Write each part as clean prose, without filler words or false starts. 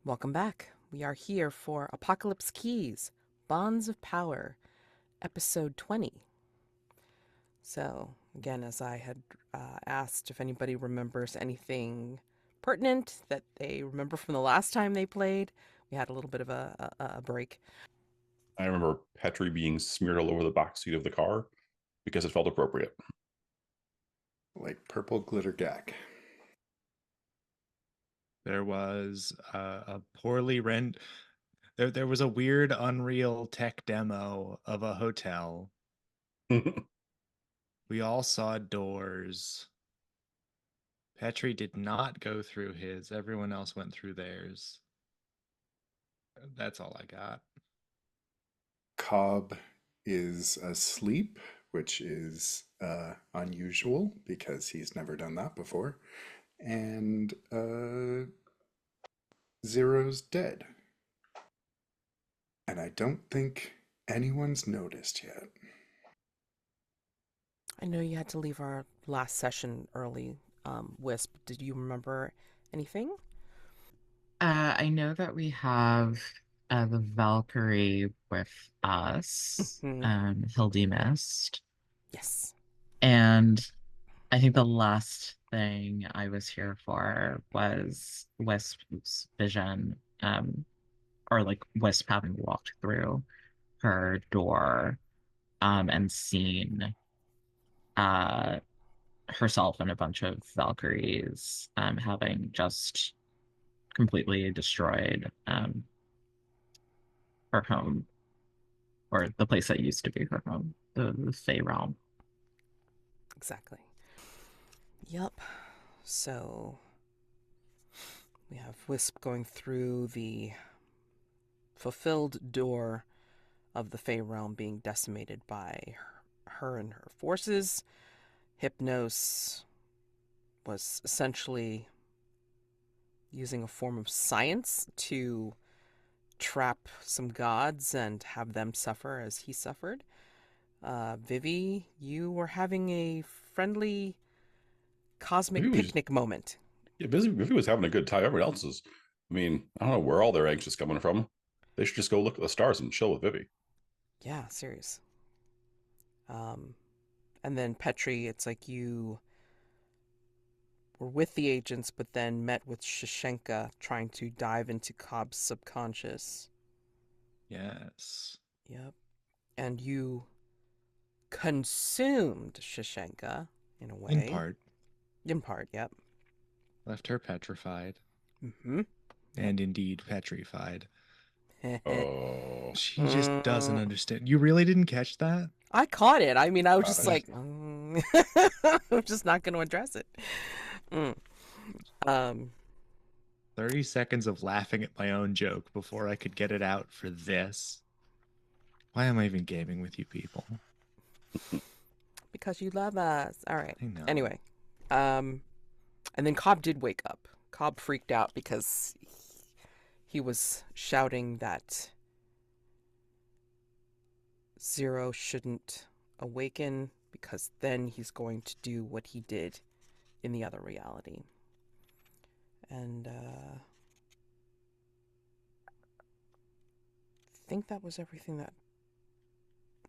Welcome back. We are here for Apocalypse Keys, Bonds of Power, episode 20. So, again, as I had asked if anybody remembers anything pertinent that they remember from the last time they played, we had a little bit of a break. I remember Petri being smeared all over the back seat of the car because it felt appropriate. Like purple glitter gack. There was a poorly rent. There was a weird Unreal tech demo of a hotel. We all saw doors. Petri did not go through his. Everyone else went through theirs. That's all I got. Cobb is asleep, which is unusual because he's never done that before. And Zero's dead. And I don't think anyone's noticed yet. I know you had to leave our last session early, Wisp. Did you remember anything? I know that we have the Valkyrie with us, Hildy Mist. Yes. And I think the last thing I was here for was Wisp's vision, or like Wisp having walked through her door, and seen herself and a bunch of Valkyries having just completely destroyed her home, or the place that used to be her home, the Fey realm. Exactly. Yep. So we have Wisp going through the fulfilled door of the Fey realm being decimated by her and her forces. Hypnos was essentially using a form of science to trap some gods and have them suffer as he suffered. Vivi, you were having a friendly cosmic Vivi was, picnic moment. yeah, Vivi was having a good time. Everyone else is. I mean, I don't know where all their anxious coming from. They should just go look at the stars and chill with Vivi. Yeah, serious. And then Petri, it's like you were with the agents, but then met with Shashenka trying to dive into Cobb's subconscious. Yes. Yep. And you consumed Shashenka in a way. In part. In part, yep. Left her petrified. Mm-hmm. And indeed petrified. Oh. She just doesn't understand. You really didn't catch that? I caught it. I mean, I was just Gosh. like, I'm just not going to address it. 30 seconds of laughing at my own joke before I could get it out for this. Why am I even gaming with you people? Because you love us. All right. I know. Anyway, and then Cobb did wake up. Cobb freaked out because he was shouting that Zero shouldn't awaken because then he's going to do what he did in the other reality. And I think that was everything that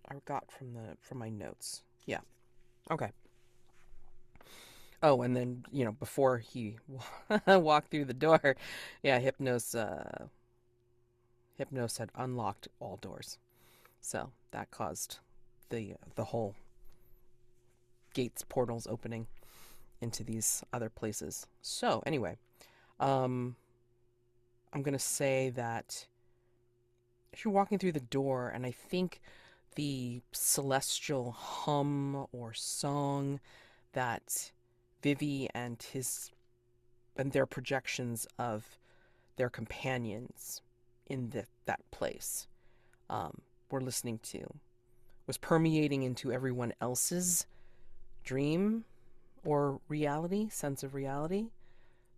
I got from my notes. Yeah. Okay. Oh, and then, before he walked through the door, yeah, Hypnos had unlocked all doors. So that caused the whole gates, portals opening into these other places. So anyway, I'm going to say that if you're walking through the door, and I think the celestial hum or song that Vivi and their projections of their companions in that place were listening to was permeating into everyone else's dream or reality, sense of reality.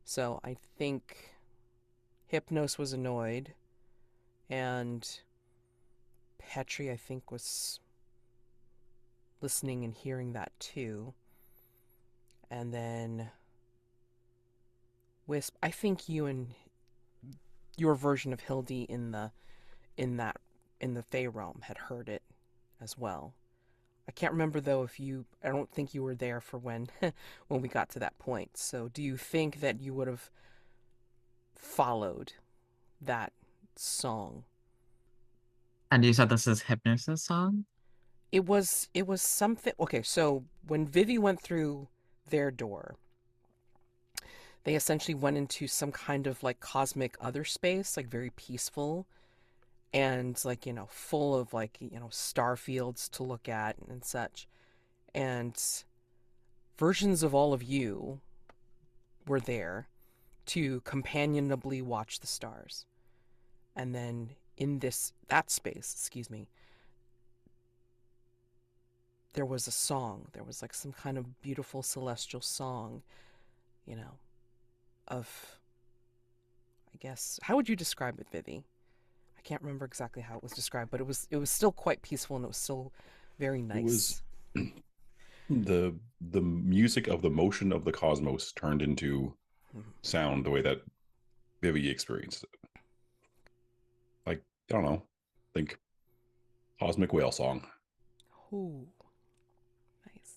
So I think Hypnos was annoyed, and Petri, I think, was listening and hearing that too. And then Wisp, I think you and your version of Hildy in the Fey realm had heard it as well. I can't remember though if you. I don't think you were there for when when we got to that point. So, do you think that you would have followed that song? And you said this is Hypnos' song? It was something. Okay, so when Vivi went through their door, they essentially went into some kind of like cosmic other space, like very peaceful and like, full of like, star fields to look at and such. And versions of all of you were there to companionably watch the stars. And then in that space, excuse me, there was a song. There was like some kind of beautiful celestial song, of, I guess, how would you describe it, Vivi? I can't remember exactly how it was described, but it was still quite peaceful and it was still very It was nice. the music of the motion of the cosmos turned into sound the way that Vivi experienced it. Like, I don't know, think cosmic whale song. Ooh, nice.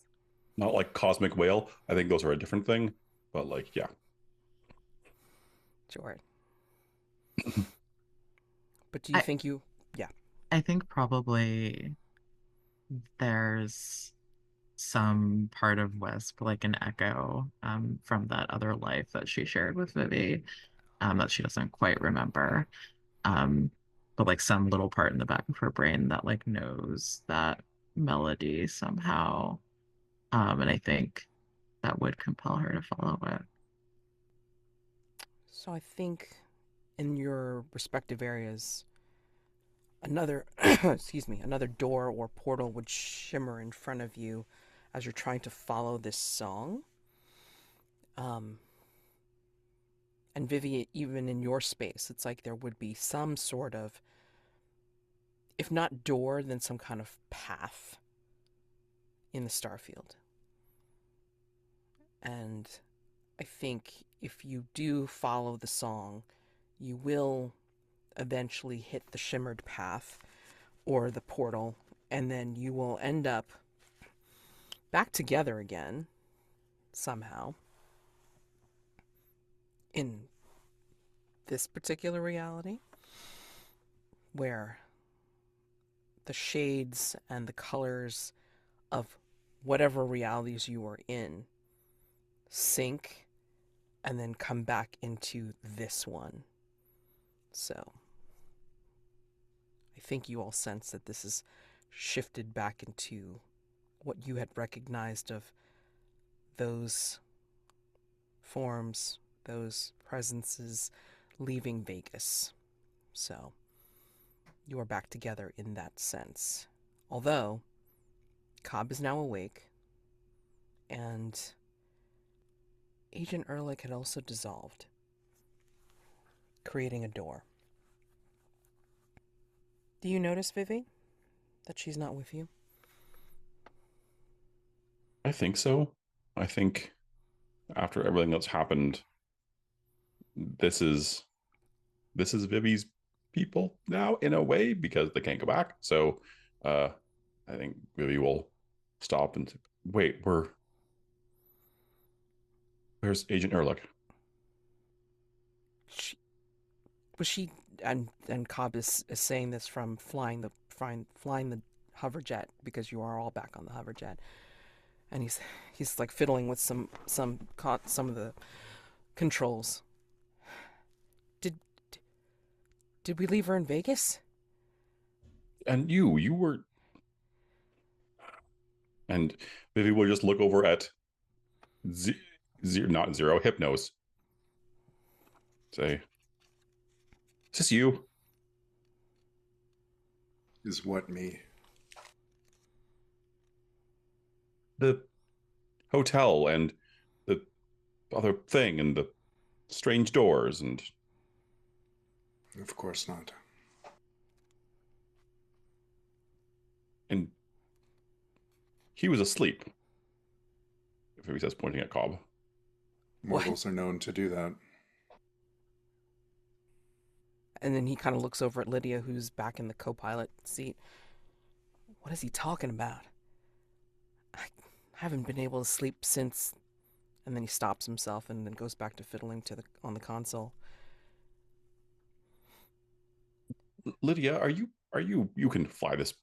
Not like cosmic whale. I think those are a different thing, but like, yeah. Sure. But do you I, think you? Yeah. I think probably there's some part of Wisp, like an echo from that other life that she shared with Vivi, that she doesn't quite remember. Um, but like some little part in the back of her brain that like knows that melody somehow. And I think that would compel her to follow it. So I think in your respective areas, another excuse me, another door or portal would shimmer in front of you as you're trying to follow this song. Um, and Vivi, even in your space, it's like there would be some sort of, if not door, then some kind of path in the starfield. And I think if you do follow the song, you will eventually hit the shimmered path or the portal, and then you will end up back together again somehow in this particular reality where the shades and the colors of whatever realities you are in sync and then come back into this one. So I think you all sense that this is shifted back into what you had recognized of those forms, those presences leaving Vegas. So you are back together in that sense. Although Cobb is now awake, and Agent Ehrlich had also dissolved, creating a door. Do you notice, Vivi, that she's not with you? I think so. I think after everything that's happened, this is Vivi's people now in a way because they can't go back. So I think Vivi will stop and wait, where's Agent Ehrlich? She, was she and Cobb is saying this from flying the hoverjet, because you are all back on the hoverjet, and he's like fiddling with some of the controls. Did did we leave her in Vegas? And you were, and Vivi will just look over at not zero, Hypnos. Say, is this you? Is what me? The hotel and the other thing and the strange doors and Of course not. he was asleep. Vivi says, pointing at Cobb. Mortals are known to do that. And then he kind of looks over at Lydia, who's back in the co-pilot seat. What is he talking about? I haven't been able to sleep since. And then he stops himself and then goes back to fiddling on the console. Lydia, you can fly this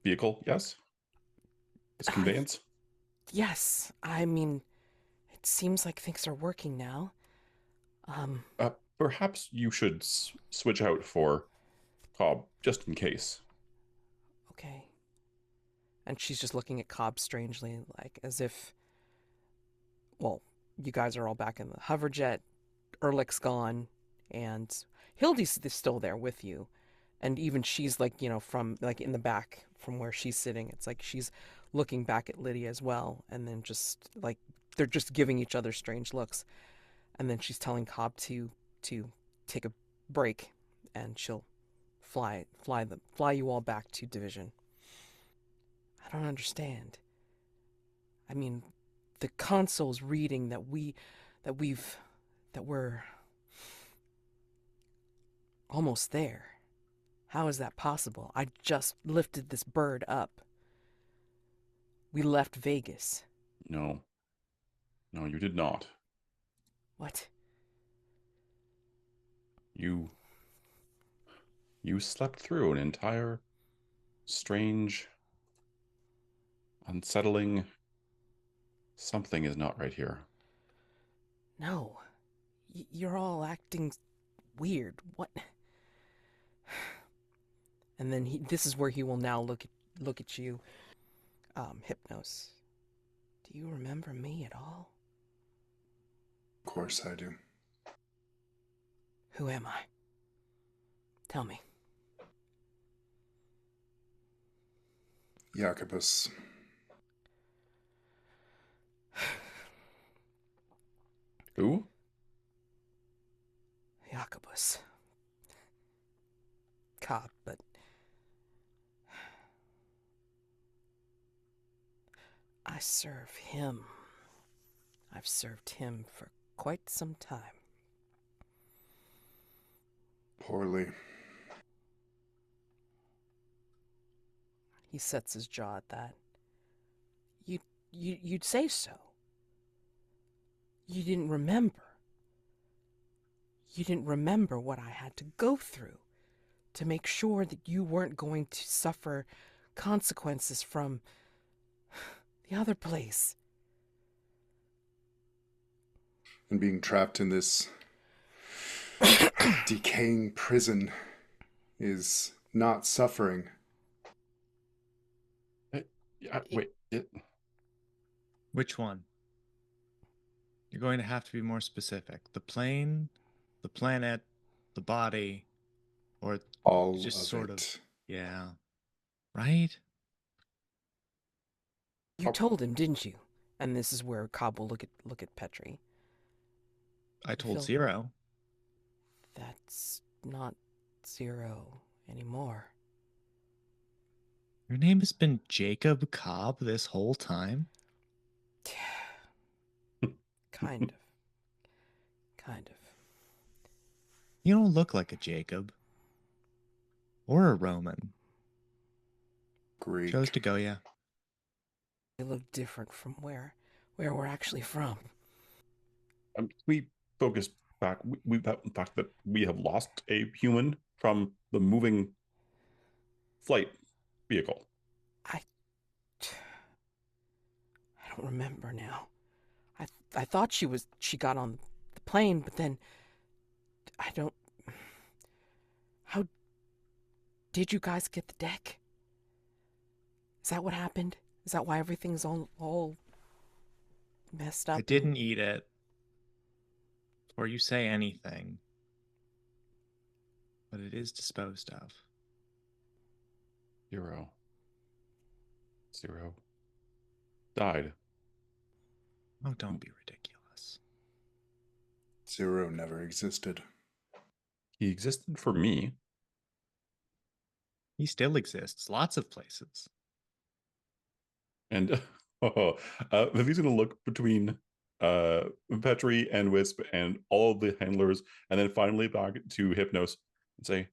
vehicle, yes? This conveyance? Yes, I mean, it seems like things are working now. Perhaps you should switch out for Cobb, just in case. Okay. And she's just looking at Cobb strangely, like as if, well, you guys are all back in the hover jet, Ehrlich's gone, and Hildy's still there with you. And even she's like, from like in the back from where she's sitting, it's like she's looking back at Lydia as well. And then just like, they're just giving each other strange looks. And then she's telling Cobb to take a break, and she'll fly you all back to division. I don't understand. I mean, the console's reading that we're almost there. How is that possible? I just lifted this bird up. We left Vegas. No, you did not. What? You slept through an entire strange, unsettling. Something is not right here. No. You're all acting weird. What? And then this is where he will now look at you. Hypnos. Do you remember me at all? Of course I do. Who am I? Tell me. Jacobus. Who? Jacobus. Cobb, but I serve him. I've served him for quite some time. Poorly. He sets his jaw at that. You'd say so. You didn't remember. You didn't remember what I had to go through to make sure that you weren't going to suffer consequences from the other place. And being trapped in this decaying prison is not suffering. Wait. Which one? You're going to have to be more specific. The plane, the planet, the body, or All just of sort it. of. Yeah. Right? You told him, didn't you? And this is where Cobb will look at Petri. I told Phil. Zero. That's not Zero anymore. Your name has been Jacob Cobb this whole time? Kind of. Kind of. You don't look like a Jacob. Or a Roman. Greek. Chose to go, yeah. They look different from where we're actually from. We focus back. We the fact that we have lost a human from the moving flight vehicle. I don't remember now. I thought she got on the plane, but then I don't. How did you guys get the deck? Is that what happened? Is that why everything's all messed up? I didn't eat it. Or you say anything. But it is disposed of. Zero died. Oh, don't be ridiculous. Zero never existed. He existed for me. He still exists. Lots of places. And Vivi's gonna look between Petri and Wisp and all of the handlers, and then finally back to Hypnos. and say,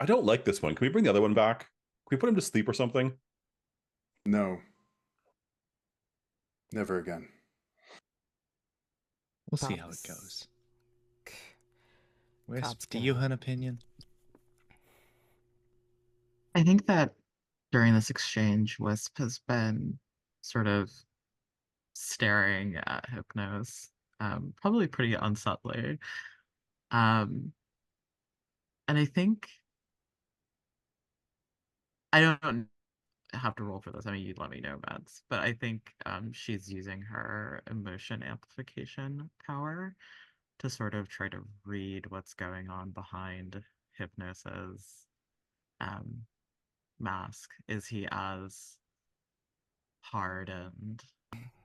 I don't like this one. Can we bring the other one back? Can we put him to sleep or something? No. Never again. We'll see how it Cops. goes. Wisp, Cops do can you help. have an opinion? I think that during this exchange, Wisp has been sort of staring at Hypnos, probably pretty unsubtly. And I think I don't have to roll for this. I mean, you'd let me know, Mads. But I think she's using her emotion amplification power to sort of try to read what's going on behind Hypnos's mask. Is he as hardened?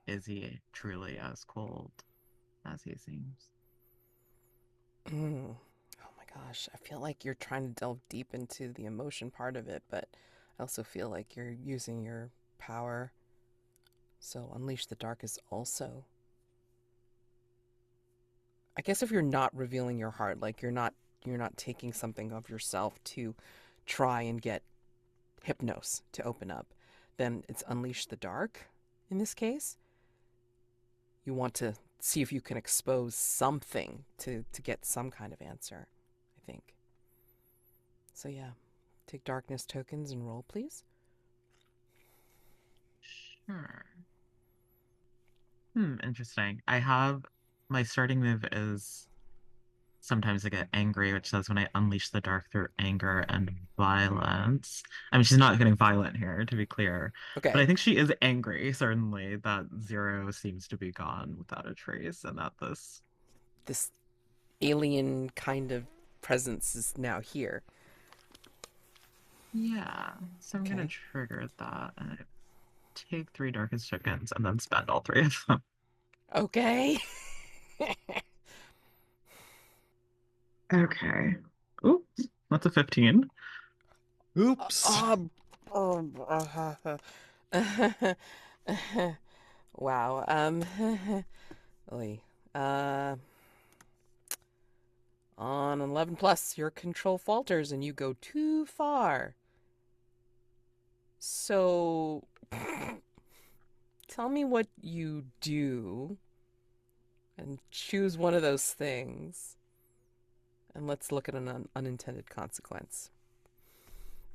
Is he truly as cold as he seems? Oh my gosh, I feel like you're trying to delve deep into the emotion part of it, but I also feel like you're using your power. So Unleash the Dark is also. I guess if you're not revealing your heart, like you're not taking something of yourself to try and get Hypnos to open up, then it's Unleash the Dark in this case. You want to see if you can expose something to get some kind of answer, I think. So yeah, take darkness tokens and roll, please. Sure. Interesting. I have my starting move is sometimes I get angry, which says when I unleash the dark through anger and violence. I mean, she's not getting violent here, to be clear. But I Okay, think she is angry, certainly. That 0 seems to be gone without a trace, and that this. this alien kind of presence is now here. Yeah. So I'm gonna Okay. trigger that. And I take 3 darkest tokens and then spend all 3 of them. Okay. Okay. Oops. That's a 15. Oops. Wow. Oy. Uh, on 11 plus, your control falters and you go too far. So, tell me what you do and choose one of those things. And let's look at an unintended consequence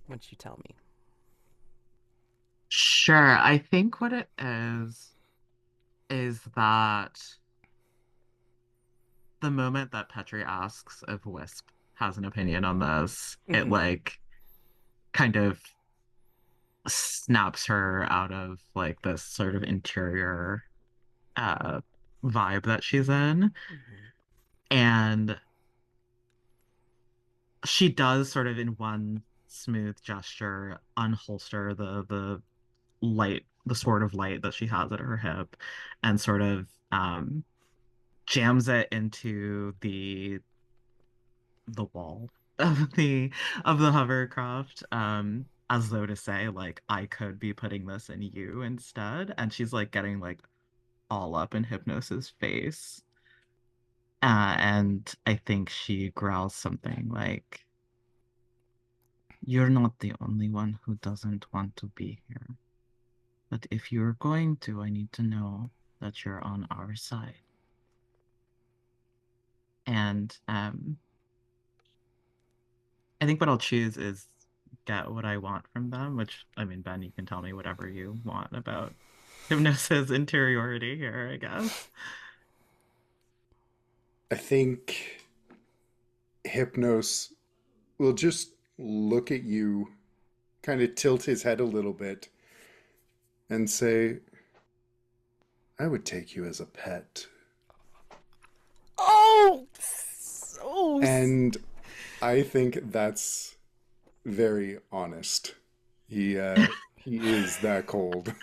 once you tell me. Sure. I think what it is that the moment that Petri asks if Wisp has an opinion on this, it Mm-hmm. like kind of snaps her out of like this sort of interior uh vibe that she's in. Mm-hmm. And she does sort of in one smooth gesture unholster the light, the sword of light that she has at her hip, and sort of jams it into the wall of the hovercraft, as though to say, like, I could be putting this in you instead. And she's like getting like all up in Hypnos's face. And I think she growls something like, "You're not the only one who doesn't want to be here. But if you're going to, I need to know that you're on our side." And I think what I'll choose is get what I want from them, which, I mean, Ben, you can tell me whatever you want about Hypnosis interiority here, I guess. I think Hypnos will just look at you, kind of tilt his head a little bit, and say, I would take you as a pet. Oh, so And I think that's very honest. He is that cold.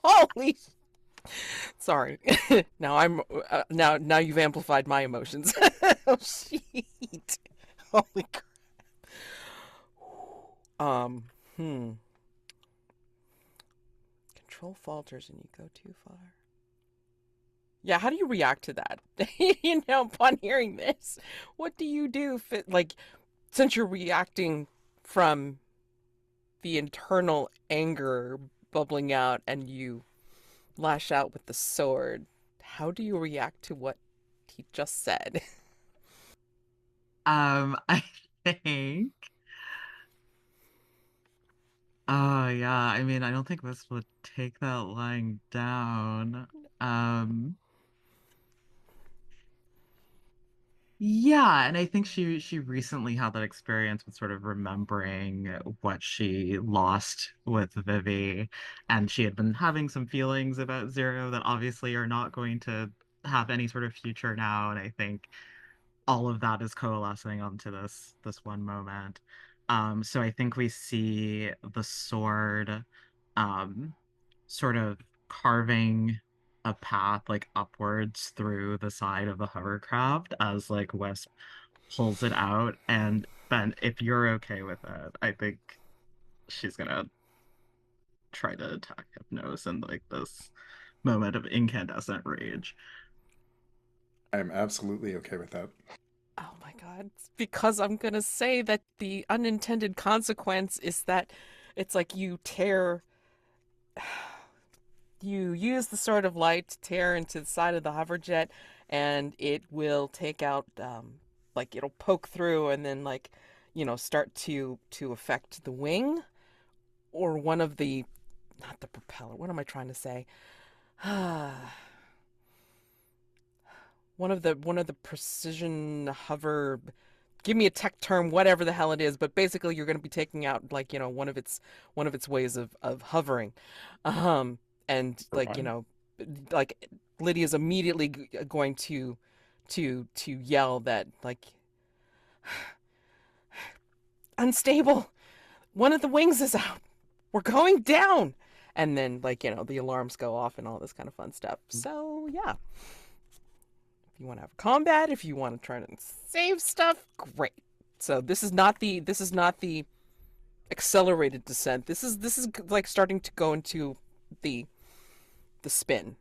holy. Sorry. Now I'm now you've amplified my emotions. Oh shit. Holy crap. Hmm. Control falters and you go too far. Yeah, how do you react to that? Upon hearing this, what do you do? Like, since you're reacting from the internal anger bubbling out and you lash out with the sword, how do you react to what he just said? I think. Oh yeah, I mean, I don't think this would take that lying down. Um, yeah, and I think she recently had that experience with sort of remembering what she lost with Vivi, and she had been having some feelings about Zero that obviously are not going to have any sort of future now, and I think all of that is coalescing onto this one moment. So I think we see the sword um, sort of carving a path like upwards through the side of the hovercraft as like Wisp pulls it out. And Ben, if you're okay with it, I think she's gonna try to attack Hypnos in like this moment of incandescent rage. I'm absolutely okay with that. Oh my God. It's because I'm going to say that the unintended consequence is that it's like you tear, you use the sword of light to tear into the side of the hoverjet, and it will take out, like it'll poke through and then like, start to affect the wing or one of the, not the propeller. What am I trying to say? One of the precision hover, give me a tech term, whatever the hell it is, but basically you're going to be taking out like one of its ways of hovering, and We're like fine. like Lydia's immediately going to yell that like unstable, one of the wings is out, we're going down, and then like the alarms go off and all this kind of fun stuff. So yeah. If you want to have combat, if you want to try to save stuff, great. So this is not the accelerated descent. This is like starting to go into the spin.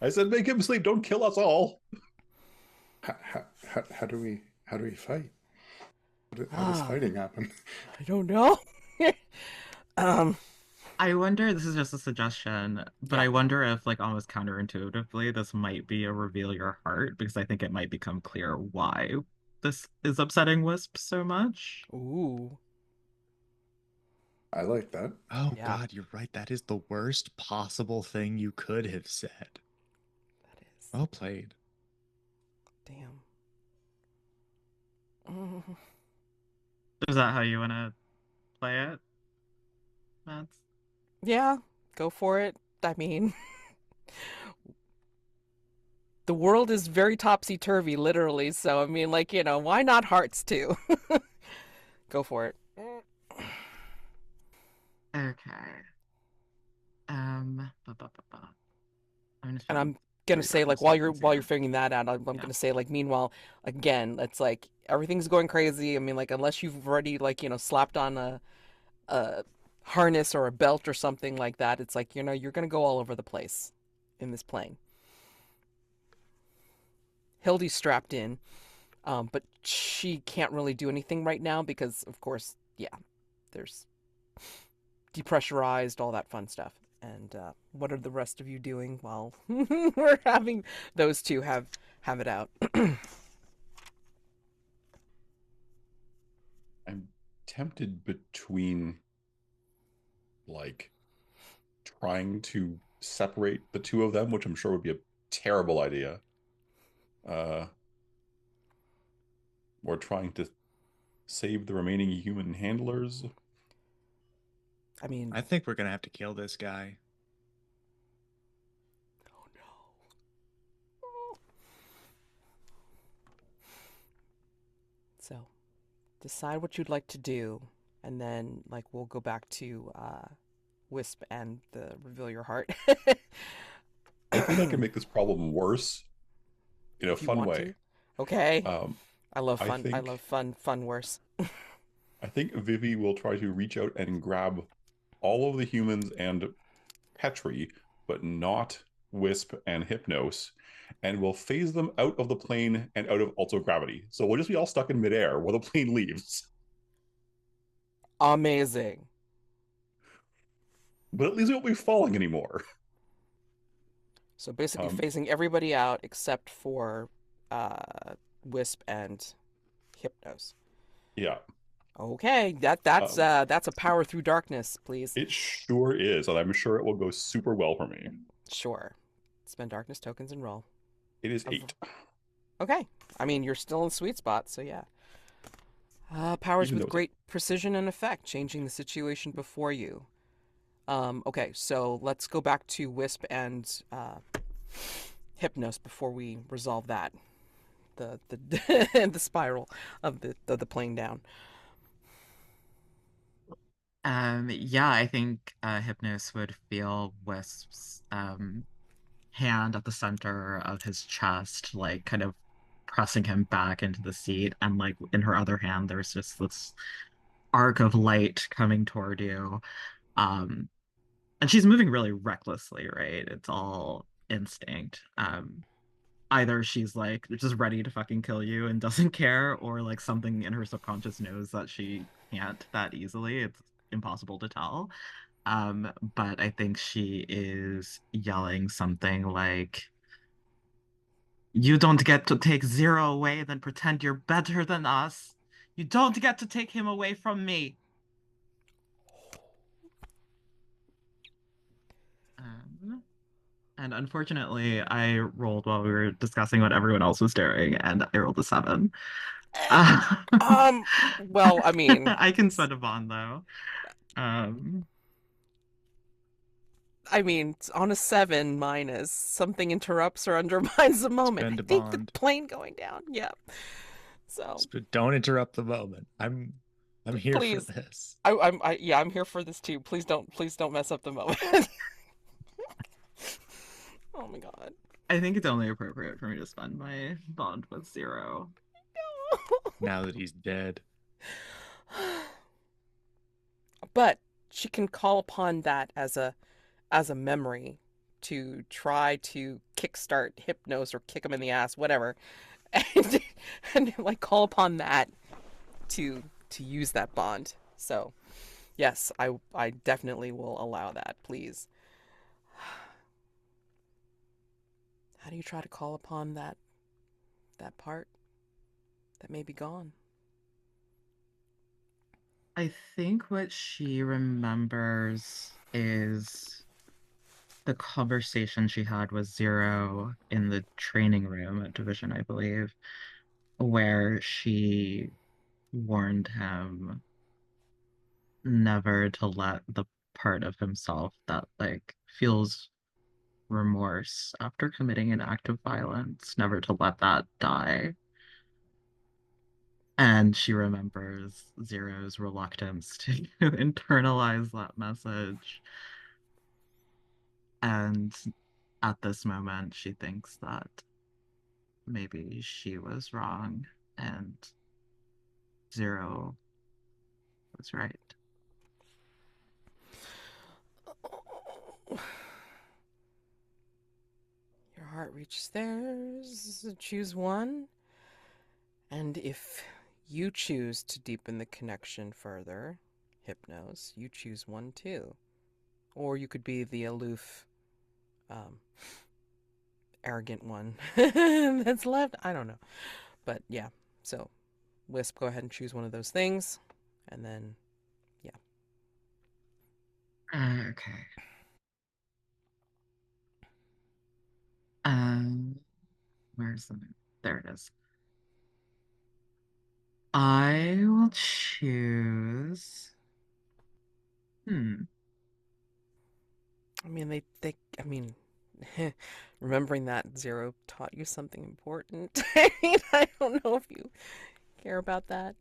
I said, make him sleep. Don't kill us all. How do we fight? How does Ah, fighting happen? I don't know. um, I wonder, this is just a suggestion, but yeah. I wonder if, like, almost counterintuitively, this might be a reveal your heart, because I think it might become clear why this is upsetting Wisp so much. Ooh, I like that. Oh yeah. God, you're right. That is the worst possible thing you could have said. That is. Well played. Damn. Mm, Is that how you want to play it, Mads? yeah, go for it. I mean, the world is very topsy-turvy, literally. So I mean, like why not hearts too? Go for it. Okay. I'm just And feeling I'm gonna three say different like while you're statements here. figuring that out, I'm Yeah. gonna say like meanwhile, again, it's like everything's going crazy. I mean, like unless you've already like slapped on a harness or a belt or something like that, it's like you're gonna go all over the place in this plane. Hildy's strapped in, but she can't really do anything right now because, of course, yeah, there's depressurized, all that fun stuff. And what are the rest of you doing while we're having those two have it out? I'm tempted between like trying to separate the two of them, which I'm sure would be a terrible idea, uh, or trying to save the remaining human handlers. I mean, I think we're gonna have to kill this guy. oh no. So, decide what you'd like to do, and then like we'll go back to Wisp and the reveal your heart. I think I can make this problem worse in a If you fun want way. to. Okay. Um, I love I fun. I love think fun worse. I think Vivi will try to reach out and grab all of the humans and Petri, but not Wisp and Hypnos, and we'll phase them out of the plane and out of also gravity. So we'll just be all stuck in midair while the plane leaves. Amazing. But at least we won't be falling anymore. So basically Um, phasing everybody out except for Wisp and Hypnos. yeah, Okay, that's a power through darkness, please. it sure is, and I'm sure it will go super well for me. Sure. Spend darkness tokens and roll. It is Of- 8. Okay. I mean, you're still in the sweet spot, so yeah. Powers Even with though it's- great precision and effect, changing the situation before you. Okay, so let's go back to Wisp and Hypnos before we resolve that. The the spiral of the plane down. Yeah, I think Hypnos would feel Wisp's hand at the center of his chest, like kind of pressing him back into the seat, and like in her other hand, there's just this arc of light coming toward you. Um, and she's moving really recklessly, right? It's all instinct. Either she's like just ready to fucking kill you and doesn't care, or like something in her subconscious knows that she can't that easily. It's impossible to tell. But I think she is yelling something like, "You don't get to take Zero away, then pretend you're better than us. You don't get to take him away from me." And unfortunately, I rolled while we were discussing what everyone else was doing, and I rolled a 7. Well, I mean, I can spend a bond though. On a 7 minus, something interrupts or undermines the moment. Spend I a think the bond. plane going down. Yeah. So Don't interrupt the moment. I'm here please. for this. I'm here for this too. Please don't mess up the moment. Oh my god. I think it's only appropriate for me to spend my bond with Zero. Now that he's dead. But she can call upon that as a memory to try to kickstart Hypnos or kick him in the ass, whatever, and like call upon that to use that bond. So, yes, I definitely will allow that. Please. How do you try to call upon that part that may be gone? I think what she remembers is the conversation she had with Zero in the training room at Division, I believe, where she warned him never to let the part of himself that like feels remorse after committing an act of violence, never to let that die. And she remembers Zero's reluctance to internalize that message. And at this moment, she thinks that maybe she was wrong and Zero was right. Your heart reaches theirs. Choose one. And if you choose to deepen the connection further, Hypnos, you choose one too. Or you could be the aloof, arrogant one that's left. I don't know. But yeah, so Wisp, go ahead and choose one of those things. And then, yeah. Okay. Where's the note? There it is. I will choose. Remembering that Zero taught you something important. I don't know if you care about that.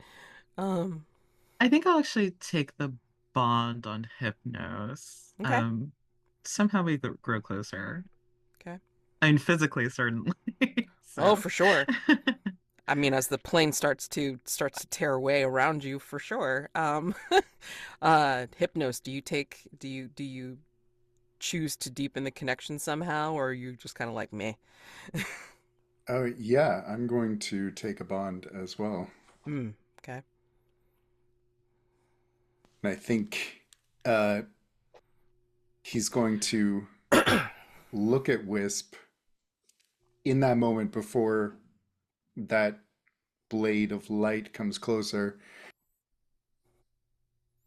I think I'll actually take the bond on Hypnos. Okay. Somehow we grow closer. Okay. I mean, physically, certainly. Oh, So. for sure. I mean, as the plane starts to tear away around you, for sure. Hypnos, do you choose to deepen the connection somehow, or are you just kind of like meh? Oh, yeah, I'm going to take a bond as well. Okay. And I think he's going to look at Wisp in that moment before that blade of light comes closer.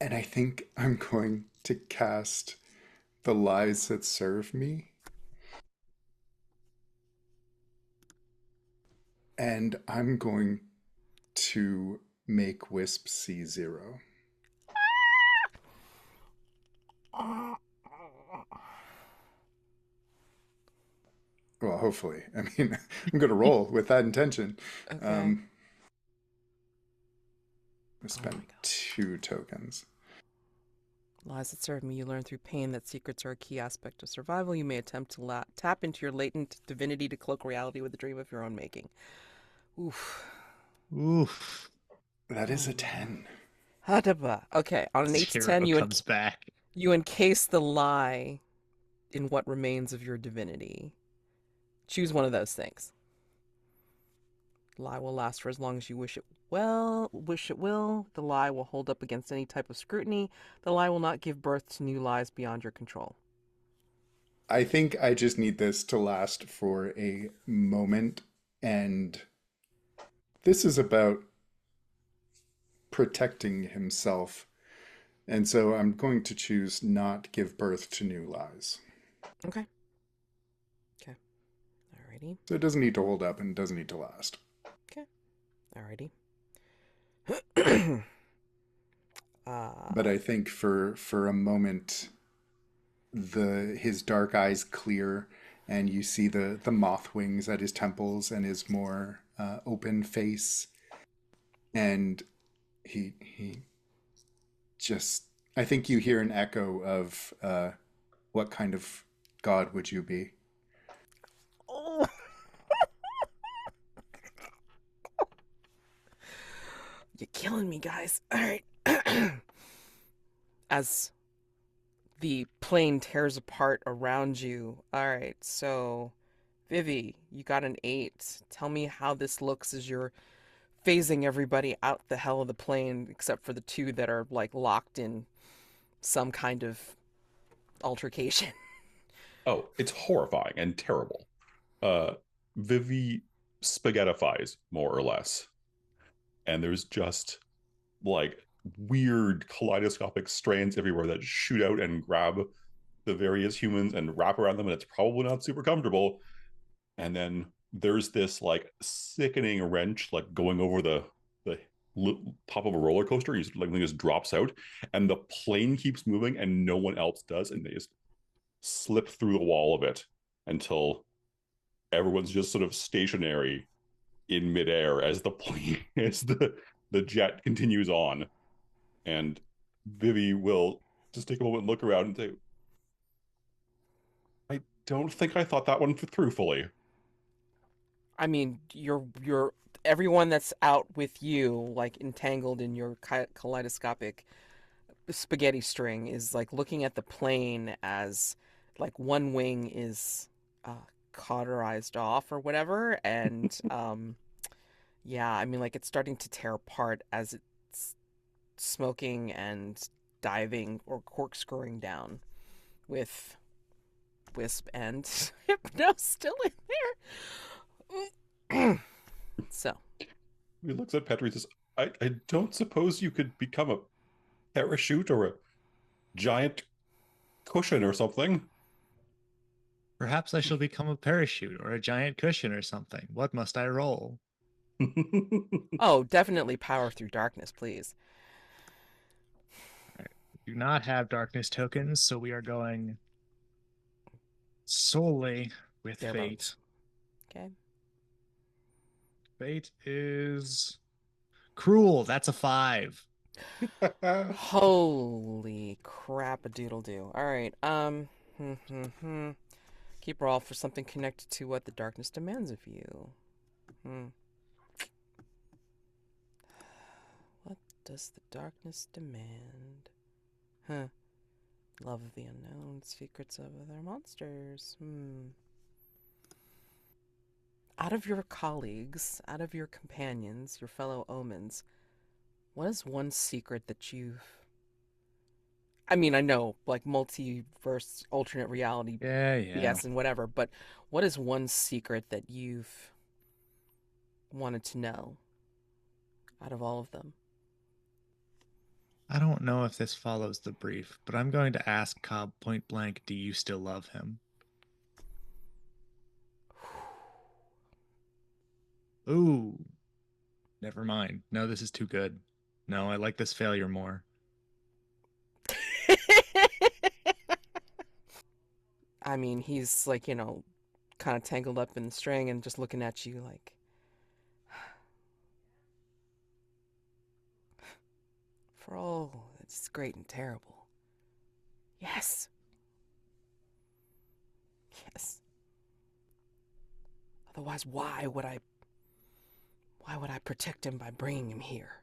And I think I'm going to cast the lies that serve me. And I'm going to make Wisp see 0. Well, hopefully. I mean, I'm going to roll with that intention. Okay. I spent 2 tokens. Lies that serve me. You learn through pain that secrets are a key aspect of survival. You may attempt to tap into your latent divinity to cloak reality with a dream of your own making. Oof. Oof. That is a 10. Hadaba. Okay, on an 8 to 10, Hero comes back. you encase the lie in what remains of your divinity. Choose one of those things. Lie will last for as long as you wish it will. The lie will hold up against any type of scrutiny. The lie will not give birth to new lies beyond your control. I think I just need this to last for a moment, and this is about protecting himself. And so I'm going to choose not give birth to new lies. Okay. Alrighty. So it doesn't need to hold up and it doesn't need to last. Okay. Alrighty. But I think for a moment, his dark eyes clear, and you see the moth wings at his temples and his more open face, and he just, I think you hear an echo of what kind of god would you be? Oh. You're killing me, guys. All right. As the plane tears apart around you. All right, so Vivi, you got an 8. Tell me how this looks as you're phasing everybody out the hell of the plane, except for the 2 that are like locked in some kind of altercation. Oh, it's horrifying and terrible. Vivi spaghettifies more or less, and there's just like weird kaleidoscopic strands everywhere that shoot out and grab the various humans and wrap around them, and it's probably not super comfortable. And then there's this like sickening wrench like going over the top of a roller coaster. You like just drops out, and the plane keeps moving, and no one else does, and they just slip through the wall of it until everyone's just sort of stationary in midair as the plane as the jet continues on. And Vivi will just take a moment and look around and say, I don't think I thought that one through fully. I mean, you're everyone that's out with you, like entangled in your kaleidoscopic spaghetti string, is like looking at the plane as like one wing is cauterized off or whatever, and yeah, I mean, like it's starting to tear apart as it's smoking and diving or corkscrewing down with Wisp and Hypnos still in there. So He looks at Petri and says, I don't suppose you could become a parachute or a giant cushion or something. Perhaps I shall become a parachute or a giant cushion or something. What must I roll? oh, definitely power through darkness, please. Right. We do not have darkness tokens, so we are going solely with Bare fate. bones. Okay. Fate is cruel. That's a 5. Holy crap a doodle do. All right. Keep roll for something connected to what the darkness demands of you. What does the darkness demand? Love of the unknown, secrets of other monsters. Out of your colleagues, out of your companions, your fellow omens, what is one secret that you've... I mean, I know, like, multiverse, alternate reality, Yeah, yeah. yes, and whatever, but what is one secret that you've wanted to know out of all of them? I don't know if this follows the brief, but I'm going to ask Cobb point blank, do you still love him? Ooh. Never mind. No, this is too good. No, I like this failure more. I mean, he's like, kind of tangled up in the string and just looking at you like, for all that's great and terrible. Yes. Yes. Otherwise, why would I protect him by bringing him here?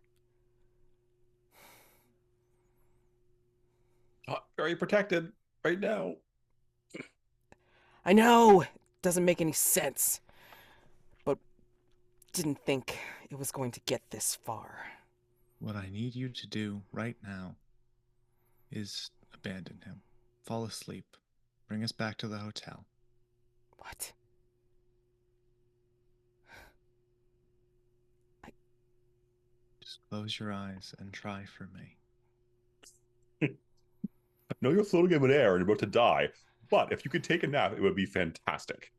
Very protected right now. I know, it doesn't make any sense, but didn't think it was going to get this far. What I need you to do right now is abandon him. Fall asleep. Bring us back to the hotel. What? Just close your eyes and try for me. I know you're floating in midair and you're about to die, but if you could take a nap, it would be fantastic.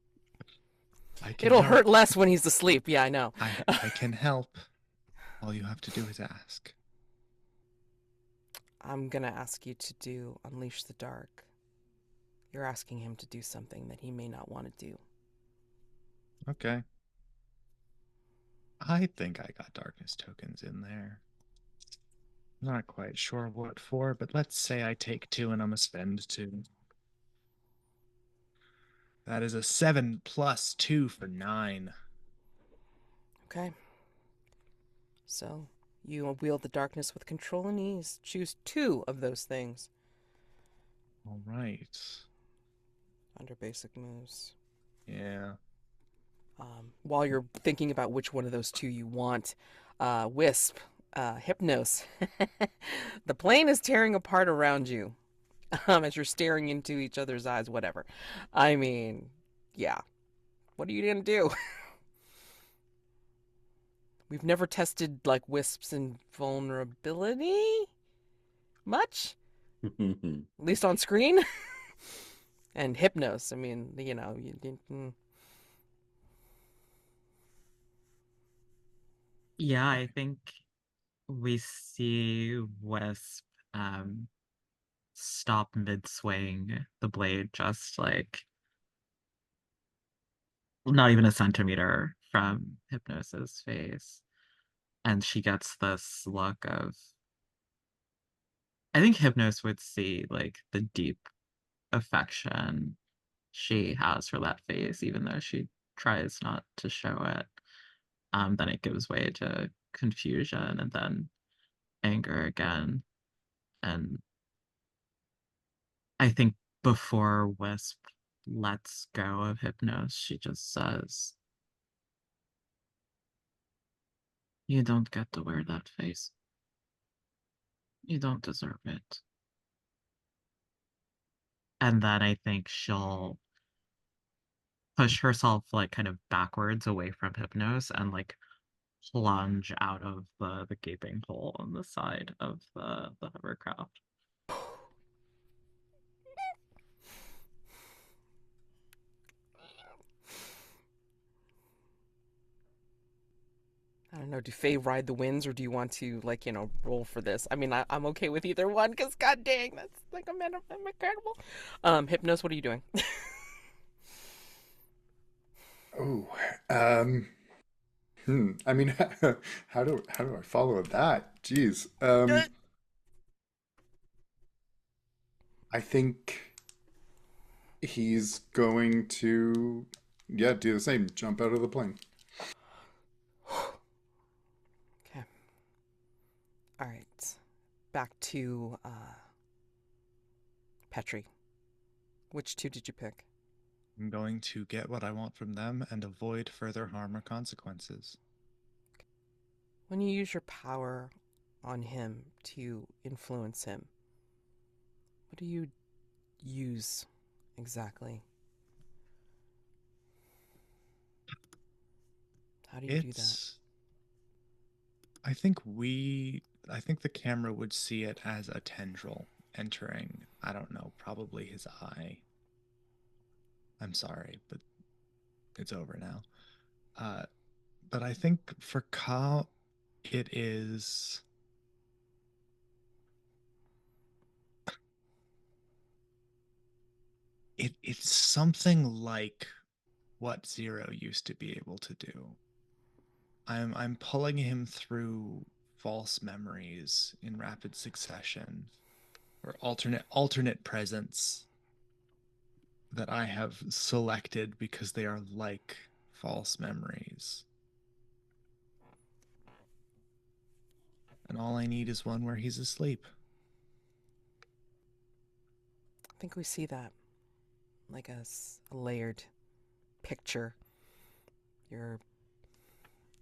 It'll hurt less when he's asleep. Yeah, I know. I can help. All you have to do is ask. I'm gonna ask you to do Unleash the Dark. You're asking him to do something that he may not want to do. Okay. I think I got darkness tokens in there. Not quite sure what for, but let's say I take 2 and I'm a spend 2. That is a 7 plus 2 for 9. Okay. So, you wield the darkness with control and ease. Choose 2 of those things. All right. Under basic moves. Yeah. While you're thinking about which one of those 2 you want, Wisp, Hypnos. The plane is tearing apart around you as you're staring into each other's eyes, whatever. I mean, yeah. What are you going to do? We've never tested, like, Wisp's invulnerability much. At least on screen. And Hypnos, I mean, Yeah, I think we see Wisp stop mid-swing, the blade just like not even a centimeter from Hypnos's face. And she gets this look of, I think Hypnos would see like the deep affection she has for that face, even though she tries not to show it. Then it gives way to confusion and then anger again. And I think before Wisp lets go of Hypnos, she just says, "You don't get to wear that face. You don't deserve it." And then I think she'll push herself like kind of backwards away from Hypnos and like plunge out of the gaping hole on the side of the hovercraft. I don't know, do Fae ride the winds or do you want to, like, roll for this? I mean, I'm okay with either one because, god dang, that's like incredible. Hypnos, what are you doing? Oh, I mean, how do I follow that? Jeez. I think he's going to, yeah, do the same. Jump out of the plane. Okay. All right. Back to Petri. Which two did you pick? I'm going to get what I want from them and avoid further harm or consequences. When you use your power on him to influence him, what do you use exactly? How do you do that? I think the camera would see it as a tendril entering, I don't know, probably his eye. I'm sorry, but it's over now. But I think for Ka, it is. It's something like what Zero used to be able to do. I'm pulling him through false memories in rapid succession, or alternate presents that I have selected because they are like false memories. And all I need is one where he's asleep. I think we see that like a layered picture. You're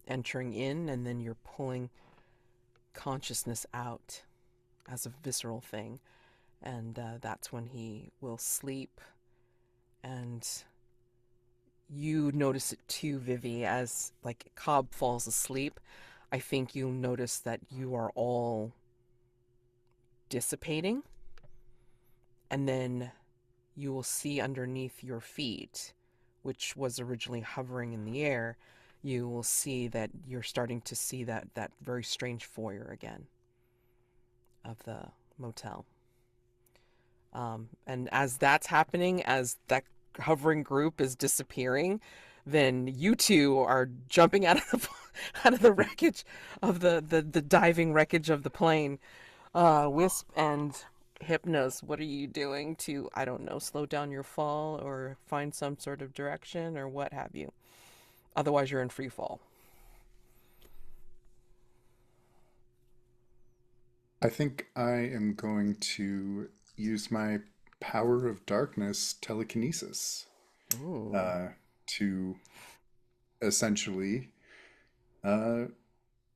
entering in and then you're pulling consciousness out as a visceral thing. And that's when he will sleep. And you notice it too, Vivi, as like Cobb falls asleep. I think you'll notice that you are all dissipating. And then you will see underneath your feet, which was originally hovering in the air, you will see that you're starting to see that very strange foyer again of the motel. And as that's happening, as that hovering group is disappearing, then you two are jumping out of the wreckage of the diving wreckage of the plane. Wisp and Hypnos, what are you doing to, I don't know, slow down your fall or find some sort of direction or what have you? Otherwise, you're in free fall. I think I am going to use my power of darkness telekinesis to essentially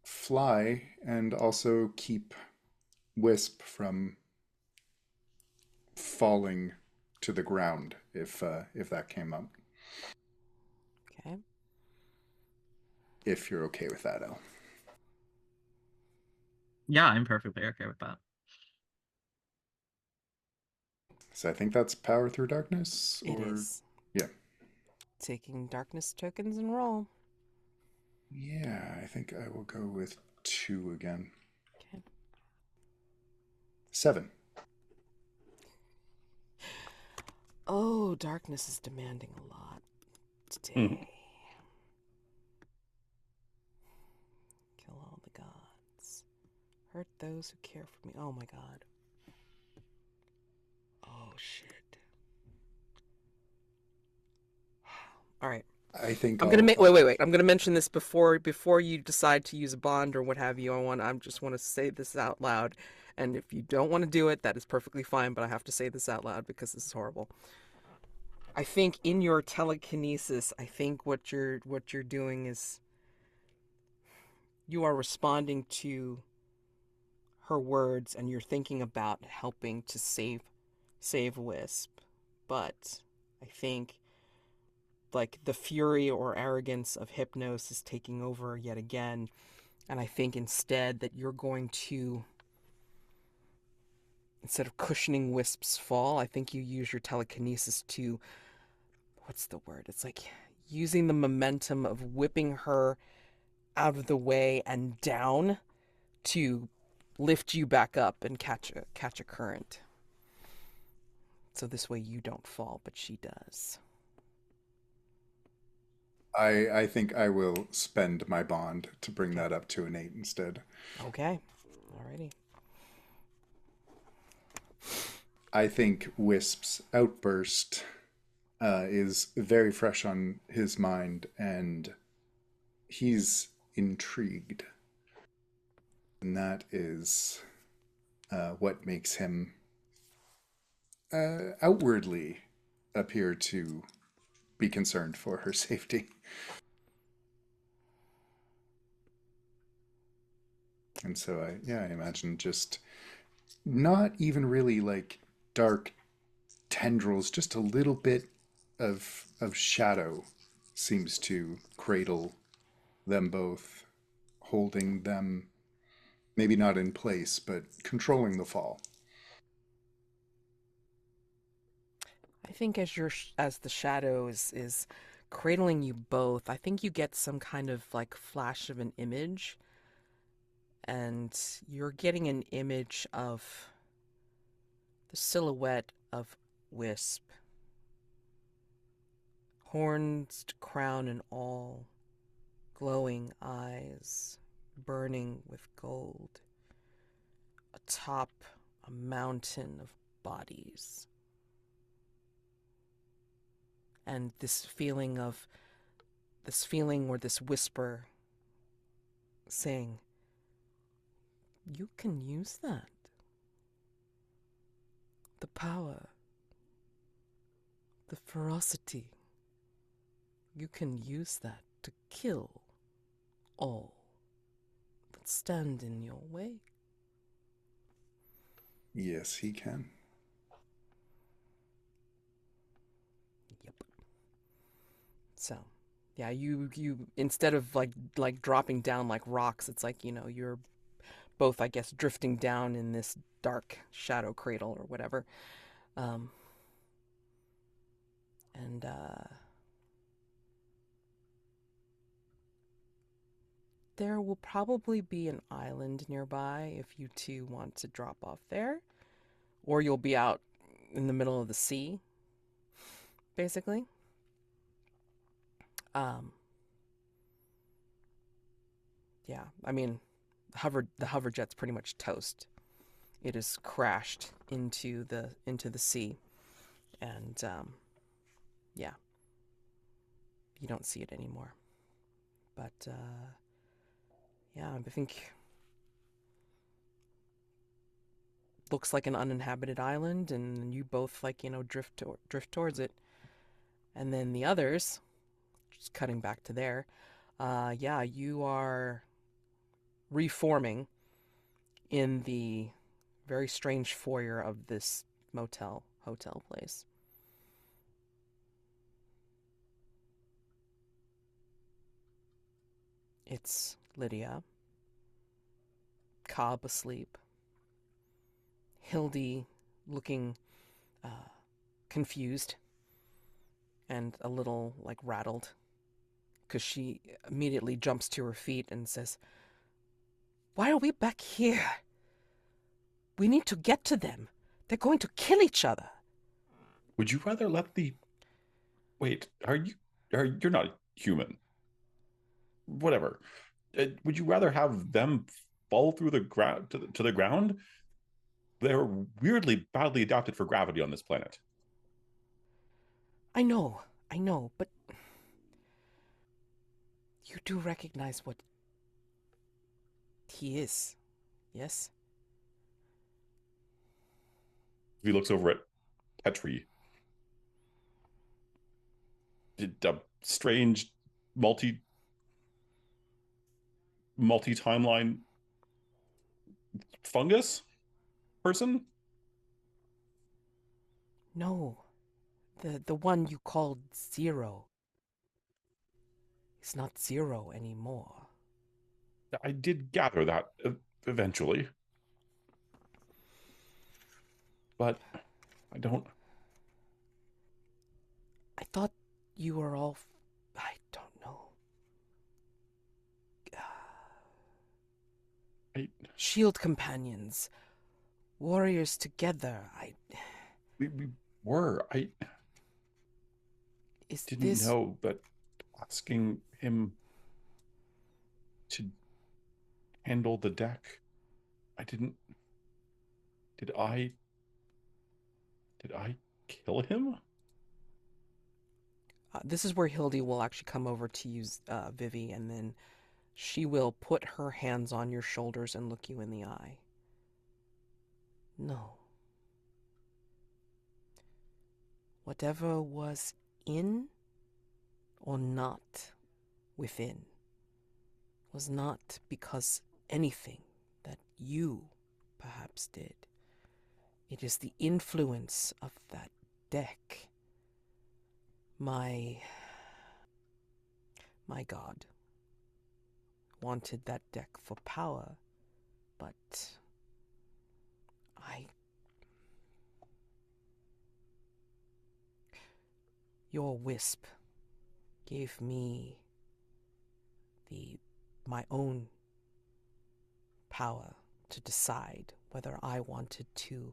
fly and also keep Wisp from falling to the ground if that came up. Okay. If you're okay with that, Elle. Yeah, I'm perfectly okay with that. So I think that's power through darkness? It is. Yeah. Taking darkness tokens and roll. Yeah, I think I will go with 2 again. Okay. 7. Oh, darkness is demanding a lot today. Kill all the gods. Hurt those who care for me. Oh my god. Oh shit. All right. I think I'm gonna wait. I'm gonna mention this before you decide to use a bond or what have you. I just want to say this out loud, and if you don't want to do it, that is perfectly fine. But I have to say this out loud because this is horrible. I think in your telekinesis, I think what you're doing is you are responding to her words, and you're thinking about helping to save Wisp, but I think like the fury or arrogance of Hypnos is taking over yet again, and I think instead that you're going to, instead of cushioning Wisp's fall, I think you use your telekinesis to, what's the word? It's like using the momentum of whipping her out of the way and down to lift you back up and catch a current. So this way you don't fall, but she does. I think I will spend my bond to bring that up to an 8 instead. Okay. Alrighty. I think Wisp's outburst is very fresh on his mind, and he's intrigued. And that is what makes him outwardly appear to be concerned for her safety. And so I imagine just not even really like dark tendrils, just a little bit of shadow seems to cradle them both, holding them maybe not in place, but controlling the fall. I think as the shadow is cradling you both, I think you get some kind of like flash of an image, and you're getting an image of the silhouette of Wisp, horns, crown and all, glowing eyes, burning with gold, atop a mountain of bodies. And this feeling or this whisper saying, you can use that. The power, the ferocity, you can use that to kill all that stand in your way. Yes, he can. Yep. So, yeah, you instead of like dropping down like rocks, it's like, you're both, I guess, drifting down in this dark shadow cradle or whatever. And there will probably be an island nearby if you two want to drop off there, or you'll be out in the middle of the sea, basically. Yeah, I mean, the hover jet's pretty much toast. It has crashed into the sea, and yeah, you don't see it anymore. But yeah, I think looks like an uninhabited island, and you both drift towards it, and then the others, just cutting back to there, yeah, you are reforming in the very strange foyer of this hotel place. It's Lydia, Cobb asleep, Hildy looking confused and a little like rattled, because she immediately jumps to her feet and says, "Why are we back here? We need to get to them. They're going to kill each other." Would you rather let the... Wait, you're not human. Whatever. Would you rather have them fall through the ground to the ground? They're weirdly badly adapted for gravity on this planet. I know, but you do recognize what he is, yes? He looks over at Petri. A strange multi-timeline fungus person? No, the one you called Zero is not Zero anymore. I did gather that eventually. But I don't... I thought you were all... I don't know. Shield companions. Warriors together. We were. I didn't know, but asking him to handle the deck, I didn't... Did I kill him? This is where Hildy will actually come over to use Vivi, and then she will put her hands on your shoulders and look you in the eye. No. whatever was in or not within was not because anything that you perhaps did. It is the influence of that deck. My god wanted that deck for power, but your Wisp gave me my own power to decide whether I wanted to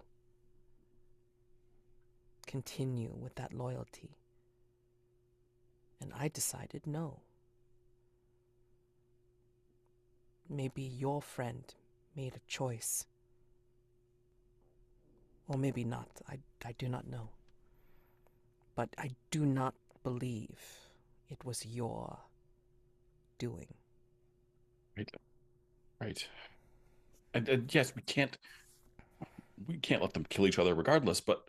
continue with that loyalty. And I decided no. Maybe your friend made a choice. Or maybe not. I do not know. But I do not believe it was your doing. Right. And yes, we can't let them kill each other regardless, but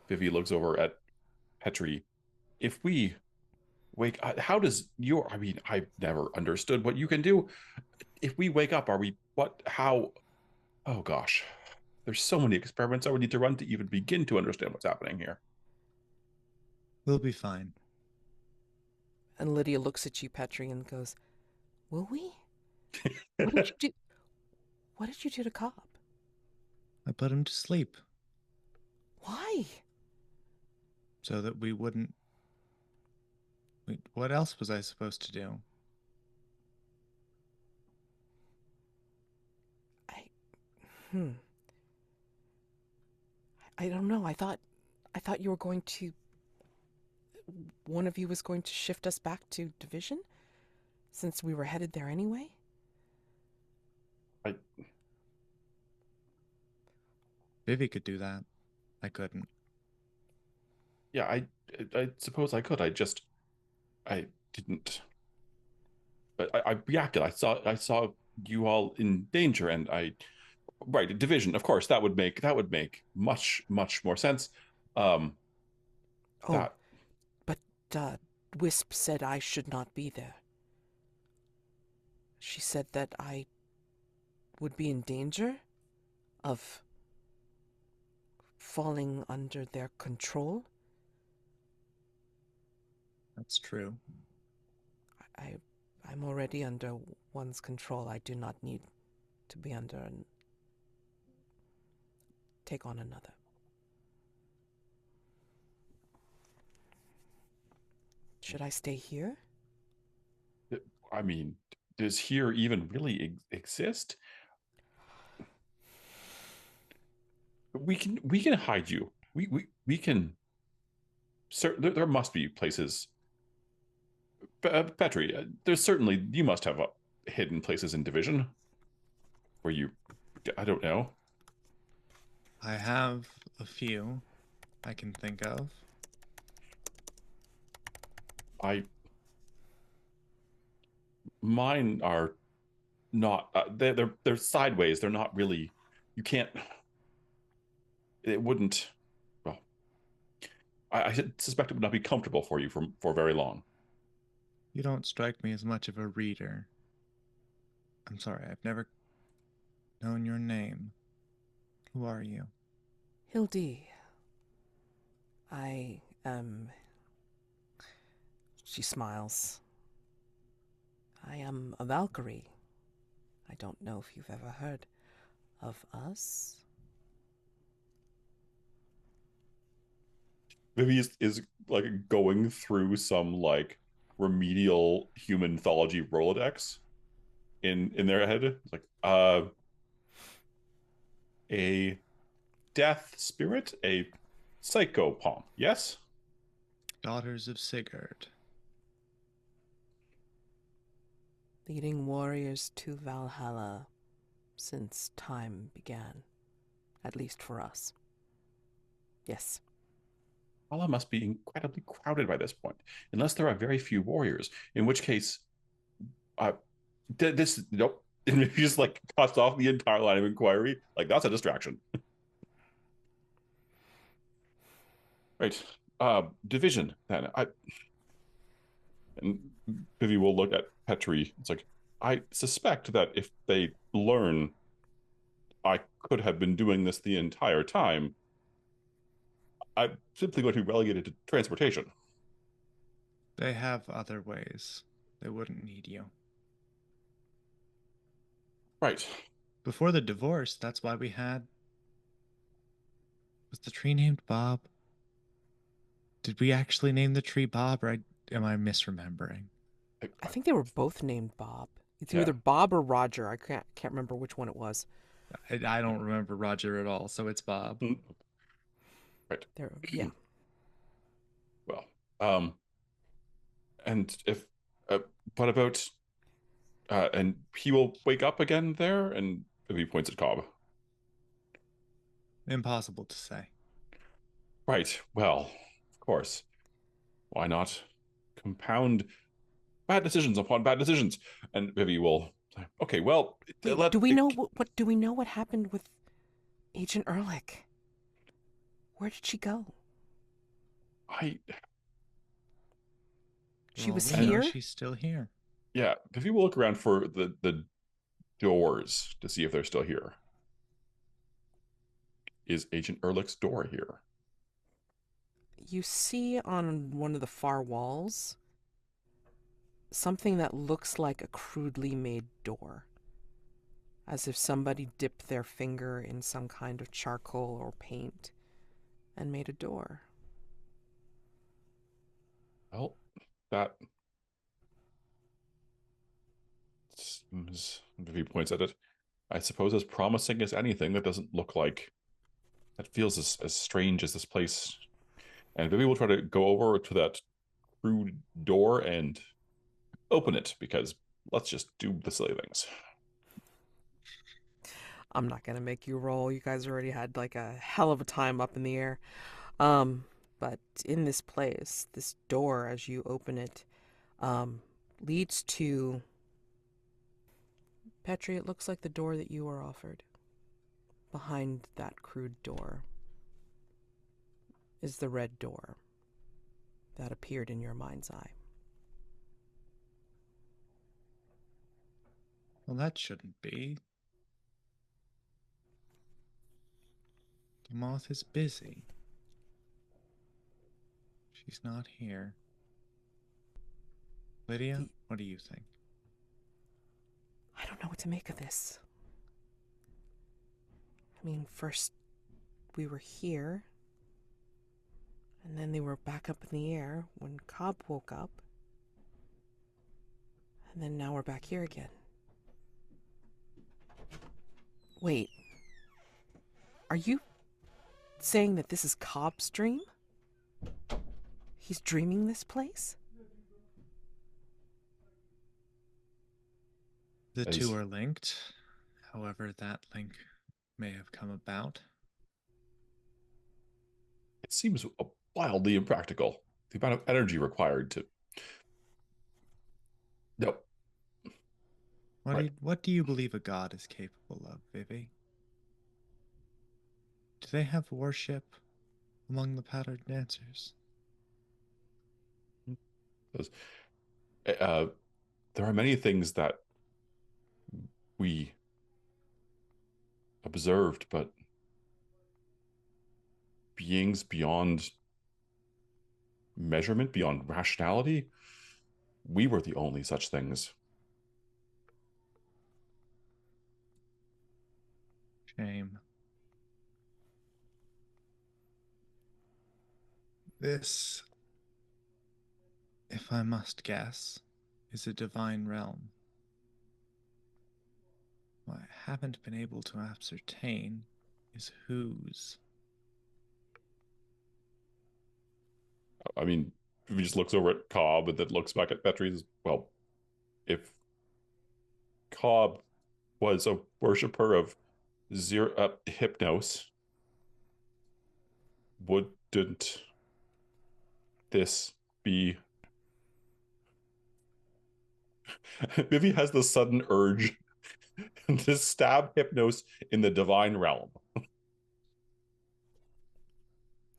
Vivi looks over at Petri. If we wake how does your, I mean, I've never understood what you can do. If we wake up, are we, how, oh gosh, there's so many experiments I would need to run to even begin to understand what's happening here. We'll be fine. And Lydia looks at you, Petri, and goes, will we? What did you do? What did you do to Cobb? I put him to sleep Why? so that we wouldn't... Wait, what else was I supposed to do? I don't know. I thought you were going to... One of you was going to shift us back to Division? Since we were headed there anyway? Vivi could do that. I couldn't. Yeah, I suppose I could. I didn't. But I reacted. I saw you all in danger, and right, Division. Of course, that would make much more sense. But Wisp said I should not be there. She said that I would be in danger of falling under their control. That's true. I'm already under one's control. I do not need to be under and take on another. Should I stay here? I mean, does here even really exist? We can hide you. We can. There must be places. Petri, there's certainly, you must have hidden places in Division where you, I don't know. I have a few I can think of. Mine are not, they're sideways. They're not really, you can't, it wouldn't, well, I suspect it would not be comfortable for you for very long. You don't strike me as much of a reader. I'm sorry, I've never known your name. Who are you? Hildy. I am... She smiles. I am a Valkyrie. I don't know if you've ever heard of us. Vivi is like going through some like remedial human mythology Rolodex in their head. It's like a death spirit, a psychopomp, yes? Daughters of Sigurd. Leading warriors to Valhalla since time began. At least for us. Yes. Valhalla must be incredibly crowded by this point, unless there are very few warriors, in which case, this, nope. And if you just like cuts off the entire line of inquiry, like that's a distraction. Right. Division then. And Vivi will look at Petri. It's like, I suspect that if they learn I could have been doing this the entire time, I'm simply going to be relegated to transportation. They have other ways. They wouldn't need you. Right. Before the divorce, that's why we had... Was the tree named Bob? Did we actually name the tree Bob, or am I misremembering? I think they were both named Bob. It's Yeah. either Bob or Roger. I can't remember which one it was. I don't remember Roger at all, so it's Bob. Right. Yeah. Well, and if, what about, and he will wake up again there, and he points at Cobb. Impossible to say. Right. Well, of course. Why not compound bad decisions upon bad decisions? And Vivi will say, okay, well, Wait, do we know what happened with Agent Ehrlich? Where did she go? She was here? She's still here. Yeah, Vivi will look around for the doors to see if they're still here. Is Agent Ehrlich's door here? You see on one of the far walls something that looks like a crudely made door, as if somebody dipped their finger in some kind of charcoal or paint and made a door. Well, that seems, Vivi points at it, I suppose as promising as anything. That doesn't look like, that feels as strange as this place. And Vivi will try to go over to that crude door and open it, because let's just do the silly things. I'm not gonna make you roll. You guys already had like a hell of a time up in the air. But in this place, this door, as you open it, leads to... Petri, it looks like the door that you were offered. Behind that crude door is the red door that appeared in your mind's eye. Well, that shouldn't be. The moth is busy. She's not here. Lydia, what do you think? I don't know what to make of this. I mean, first we were here, and then they were back up in the air when Cobb woke up, and then now we're back here again. Wait, are you saying that this is Cobb's dream? He's dreaming this place? The two are linked, however that link may have come about. It seems wildly impractical. The amount of energy required to... No. What do you believe a god is capable of, Vivi? Do they have worship among the pattern dancers? There are many things that we observed, but beings beyond measurement, beyond rationality, we were the only such things. Shame. This, if I must guess, is a divine realm. What I haven't been able to ascertain is whose. I mean, if he just looks over at Cobb and then looks back at Petri, well, if Cobb was a worshiper of Hypnos, wouldn't this be... Vivi has the sudden urge to stab Hypnos in the divine realm.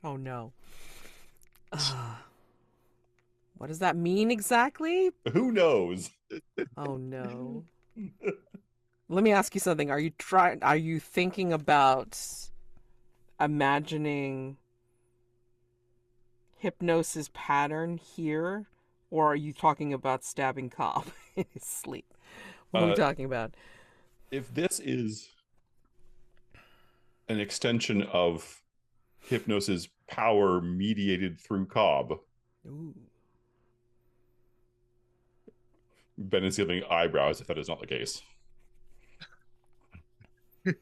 Oh no. What does that mean exactly? Who knows? Oh no. Let me ask you something. Are you thinking about imagining Hypnos's pattern here, or are you talking about stabbing Cobb in his sleep? What are we talking about? If this is an extension of Hypnos's power mediated through Cobb, Ooh. Ben is giving eyebrows if that is not the case. I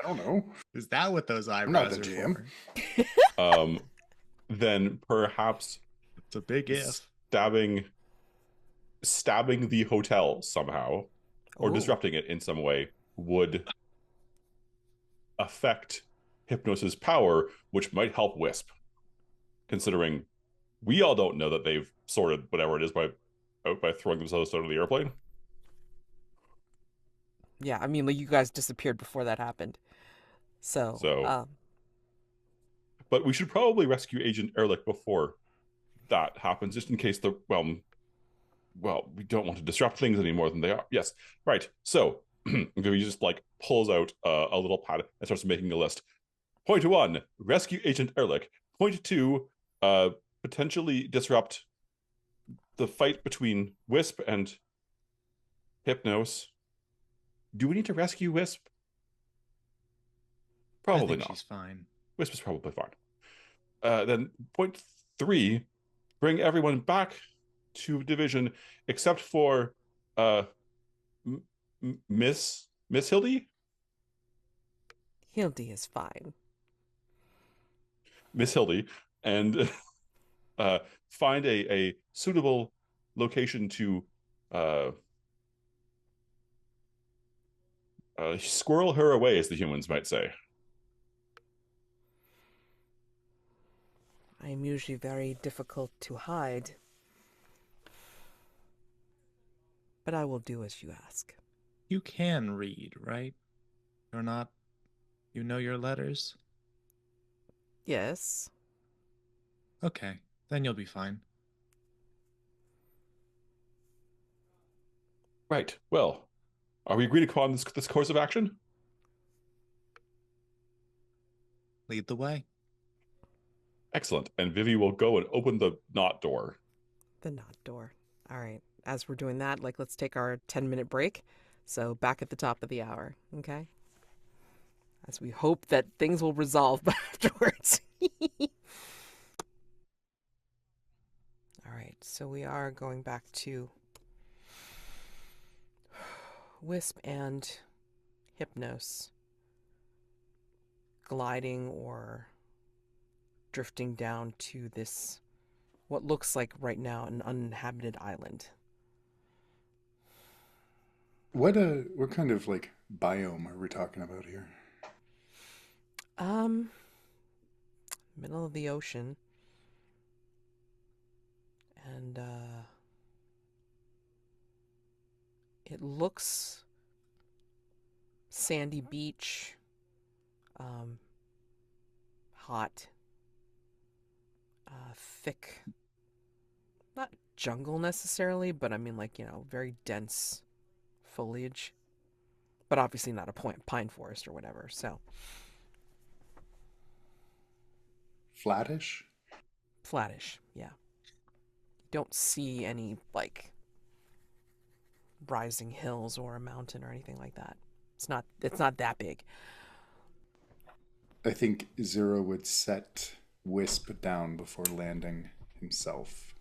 don't know. Is that what those I'm not eyebrows the are GM. for? Then perhaps It's a big if. stabbing the hotel somehow or Ooh. disrupting it in some way would affect Hypnos's power, which might help Wisp, considering we all don't know that they've sorted whatever it is by throwing themselves out of the airplane. Yeah, I mean, like, you guys disappeared before that happened. So, but we should probably rescue Agent Ehrlich before that happens, just in case well, we don't want to disrupt things any more than they are. Yes, right. So Vivi just like pulls out a little pad and starts making a list. Point 1, rescue Agent Ehrlich. Point 2, potentially disrupt the fight between Wisp and Hypnos. Do we need to rescue Wisp? I Probably think not. she's fine. Wisp is probably fine. Then point 3, bring everyone back to division except for Miss Hildy. Hildy is fine. Miss Hildy, and find a suitable location to squirrel her away, as the humans might say. I am usually very difficult to hide, but I will do as you ask. You can read, right? You're not. You know your letters? Yes. Okay, then you'll be fine. Right. Well, are we agreed upon this course of action? Lead the way. Excellent. And Vivi will go and open the knot door. The knot door. All right. As we're doing that, like, let's take our 10-minute break. So back at the top of the hour, okay? As we hope that things will resolve afterwards. All right. So we are going back to Wisp and Hypnos gliding or drifting down to this, what looks like right now an uninhabited island. What kind of like biome are we talking about here? Middle of the ocean. And it looks sandy beach, hot, thick, not jungle necessarily, but I mean, like, very dense foliage, but obviously not a pine forest or whatever. So Flattish? Flattish, yeah. You don't see any, like, rising hills or a mountain or anything like that. It's not that big. I think Zero would set Wisp down before landing himself.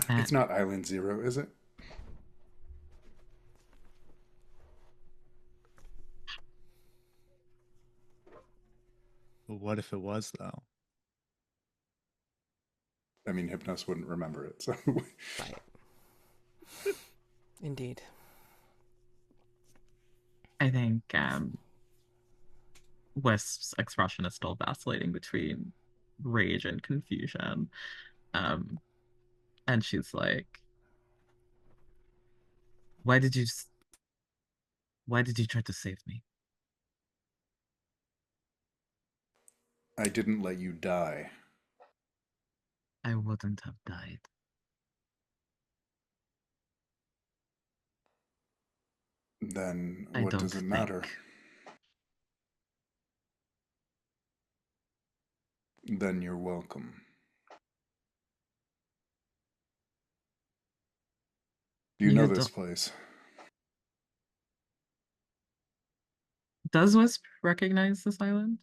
It's not Island Zero, is it? But what if it was, though? I mean, Hypnos wouldn't remember it, so... Right. Indeed. I think Wisp's expression is still vacillating between rage and confusion. And she's like, why did you try to save me? I didn't let you die. I wouldn't have died. Then I what don't does it matter? think. Then you're welcome. You know You this don't. place. Does Wisp recognize this island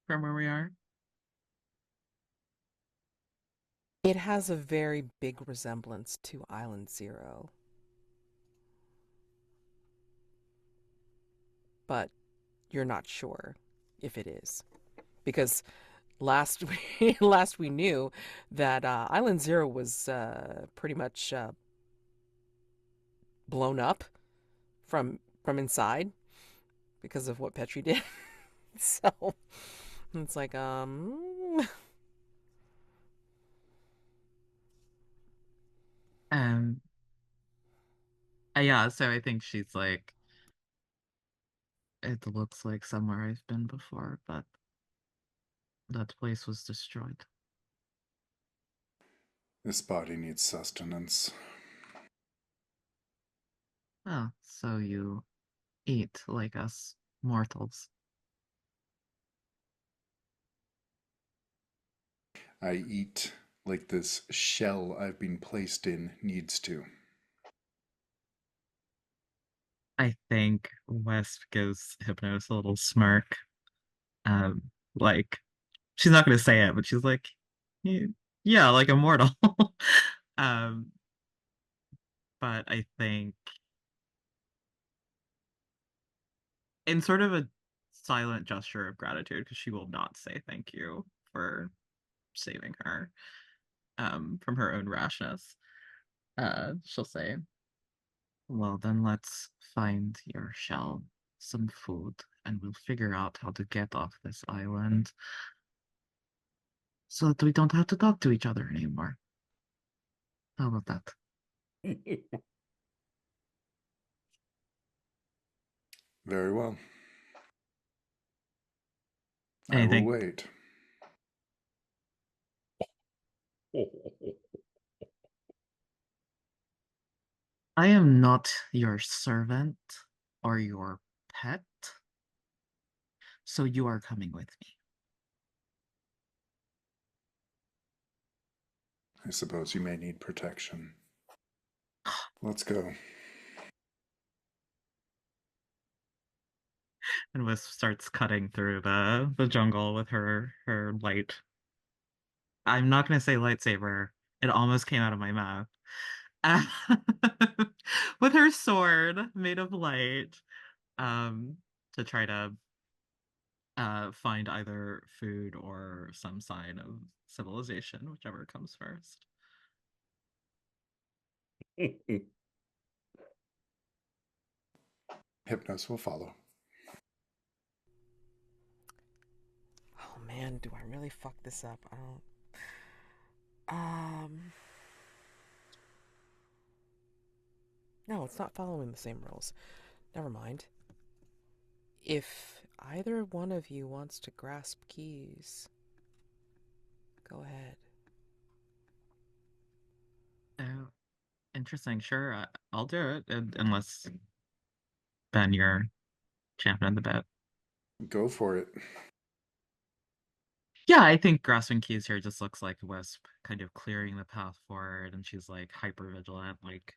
from where we are? It has a very big resemblance to Island Zero, but you're not sure if it is because last we knew that Island Zero was pretty much blown up from inside because of what Petri did. So it's like Um. Yeah. So I think she's like, it looks like somewhere I've been before, but that place was destroyed. This body needs sustenance. Oh, so you eat like us mortals. I eat like this shell I've been placed in needs to. I think Wisp gives Hypnos a little smirk. Um, like she's not gonna say it, but she's like, yeah, like a mortal. um, but I think in sort of a silent gesture of gratitude, because she will not say thank you for saving her from her own rashness. She'll say, well, then let's find your shell, some food, and we'll figure out how to get off this island so that we don't have to talk to each other anymore. How about that? Very well. I will Anything? wait. I am not your servant or your pet, so you are coming with me. I suppose you may need protection. Let's go. And Wisp starts cutting through the jungle with her light. I'm not gonna say lightsaber. It almost came out of my mouth. With her sword made of light, um, to try to find either food or some sign of civilization, whichever comes first. Hypnos will follow. oh man, do I really fuck this up? I don't. Um, no, it's not following the same rules. Never mind. If either one of you wants to grasp keys, go ahead. Oh, interesting. Sure, I'll do it, unless Ben, you're championing the bit. Go for it. Yeah, I think grasping keys here just looks like Wisp kind of clearing the path forward, and she's like hyper vigilant, like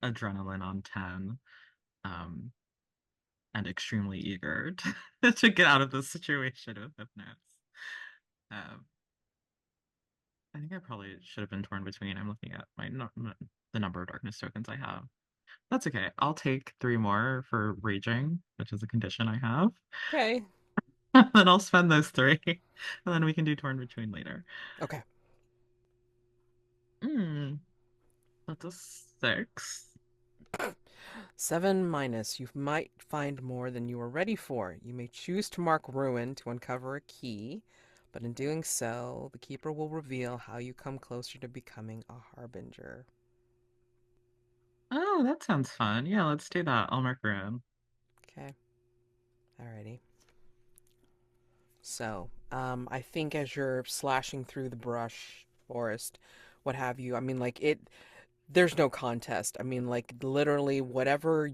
adrenaline on 10, um, and extremely eager to get out of this situation with Hypnos. Um, I think I probably should have been torn between. I'm looking at the number of darkness tokens I have. That's okay. I'll take 3 more for raging, which is a condition I have. Okay. Then I'll spend those 3, and then we can do torn between later. Okay. That's a 6. 7 minus. You might find more than you are ready for. You may choose to mark ruin to uncover a key, but in doing so, the keeper will reveal how you come closer to becoming a harbinger. Oh, that sounds fun. Yeah, let's do that. I'll mark ruin. Okay. Alrighty. So, I think as you're slashing through the brush, forest, what have you. I mean, like there's no contest. I mean, like literally whatever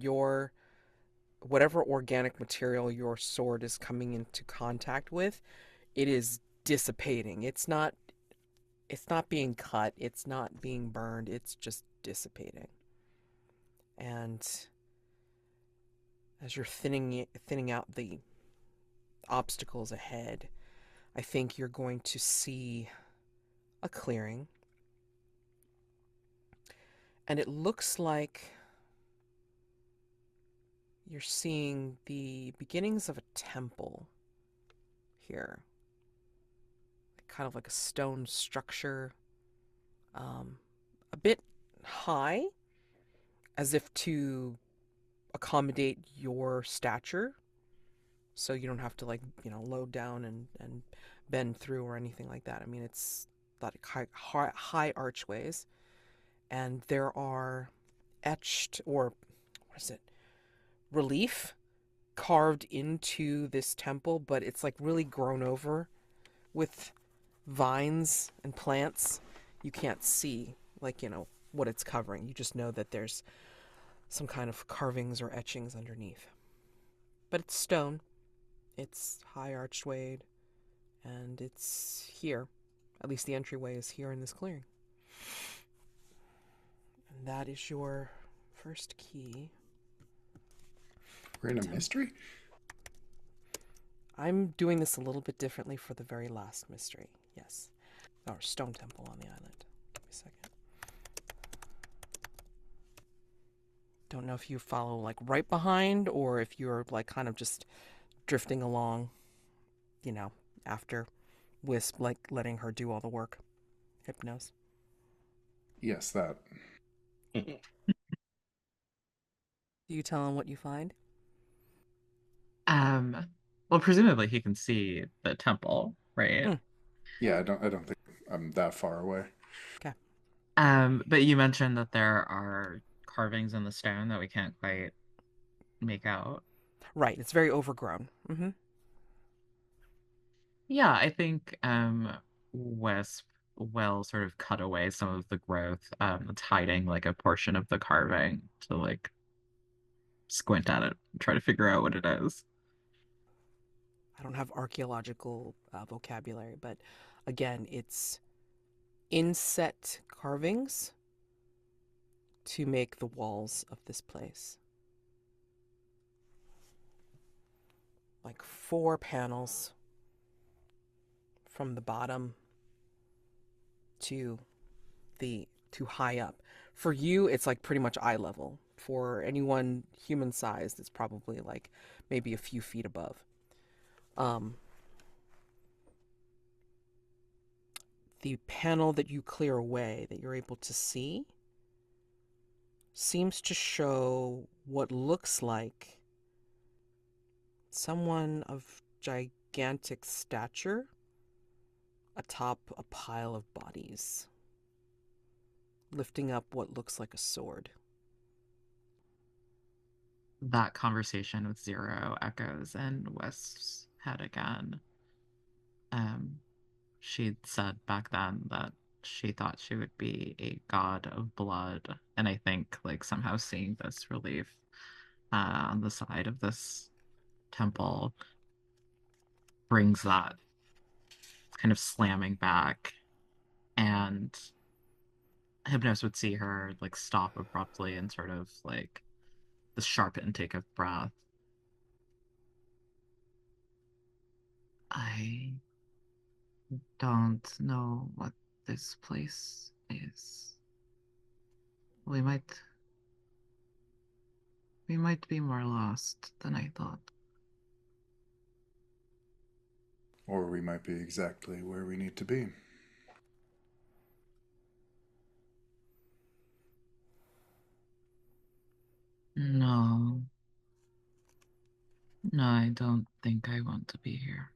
organic material your sword is coming into contact with, it is dissipating. It's not being cut, it's not being burned, it's just dissipating. And as you're thinning out the obstacles ahead, I think you're going to see a clearing. And it looks like you're seeing the beginnings of a temple here. Kind of like a stone structure, a bit high, as if to accommodate your stature, so you don't have to load down and bend through or anything like that. I mean, it's like high archways, and there are etched, or what is it, relief carved into this temple, but it's like really grown over with vines and plants. You can't see what it's covering. You just know that there's some kind of carvings or etchings underneath. But it's stone. It's high archwayed, and it's here. At least the entryway is here in this clearing. And that is your first key. We're in a mystery? I'm doing this a little bit differently for the very last mystery. Yes. Our stone temple on the island. Give me a second. Don't know if you follow like right behind or if you're like kind of just drifting along, after Wisp, like letting her do all the work. Hypnos. Yes, that. Do you tell him what you find? Well, presumably he can see the temple, right? Yeah, I don't think I'm that far away. Okay. But you mentioned that there are carvings in the stone that we can't quite make out. Right, it's very overgrown. Mm-hmm. Yeah, I think Wisp will sort of cut away some of the growth that's hiding like a portion of the carving to like squint at it, try to figure out what it is. I don't have archaeological vocabulary, but again, it's inset carvings to make the walls of this place. Like 4 panels from the bottom to high up. For you, it's like pretty much eye level. For anyone human sized, it's probably like maybe a few feet above. The panel that you clear away, that you're able to see, seems to show what looks like someone of gigantic stature atop a pile of bodies, lifting up what looks like a sword. That conversation with Zero echoes in Wisp's head again. She'd said back then that she thought she would be a god of blood, and I think like somehow seeing this relief on the side of this temple brings that kind of slamming back, and Hypnos would see her like stop abruptly and sort of like the sharp intake of breath. I don't know what this place is. We might be more lost than I thought. Or we might be exactly where we need to be. No. No, I don't think I want to be here.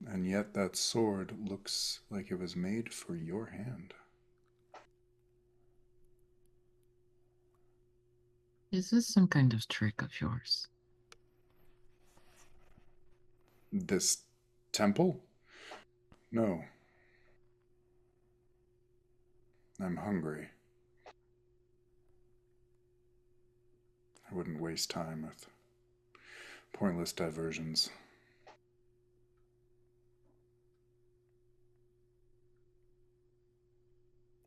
And yet that sword looks like it was made for your hand. Is this some kind of trick of yours? This temple? No. I'm hungry. I wouldn't waste time with pointless diversions.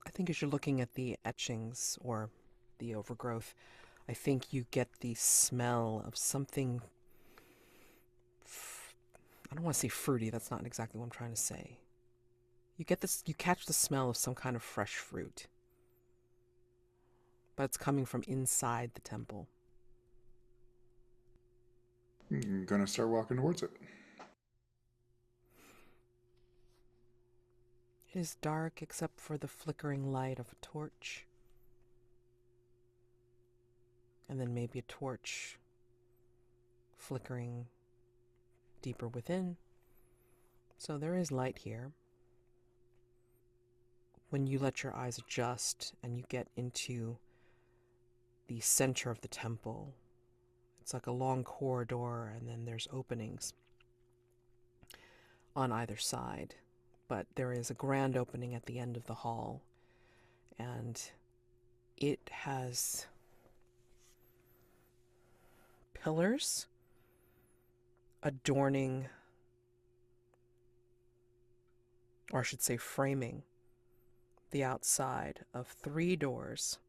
I think as you're looking at the etchings or the overgrowth, I think you get the smell of something. I don't want to say fruity, that's not exactly what I'm trying to say. You get this, you catch the smell of some kind of fresh fruit, but it's coming from inside the temple. I'm gonna start walking towards it. It is dark except for the flickering light of a torch. And then maybe a torch flickering deeper within. So there is light here. When you let your eyes adjust and you get into the center of the temple, it's like a long corridor, and then there's openings on either side. But there is a grand opening at the end of the hall, and it has pillars adorning, or I should say framing, the outside of 3 doors.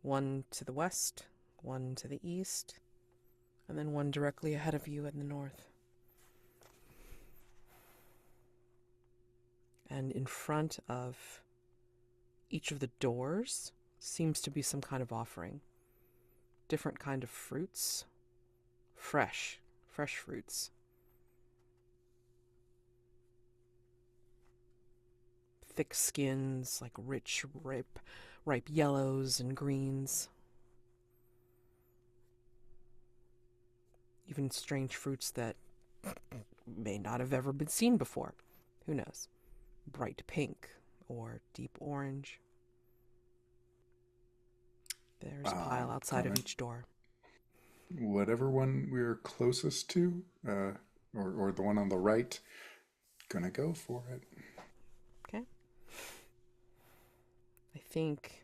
One to the west, one to the east, and then one directly ahead of you in the north. And in front of each of the doors seems to be some kind of offering. Different kind of fruits. Fresh fruits. Thick skins, like rich, ripe yellows and greens. Even strange fruits that may not have ever been seen before. Who knows? Bright pink or deep orange. There's a pile outside of each door. Whatever one we're closest to, or the one on the right, gonna go for it. Okay. I think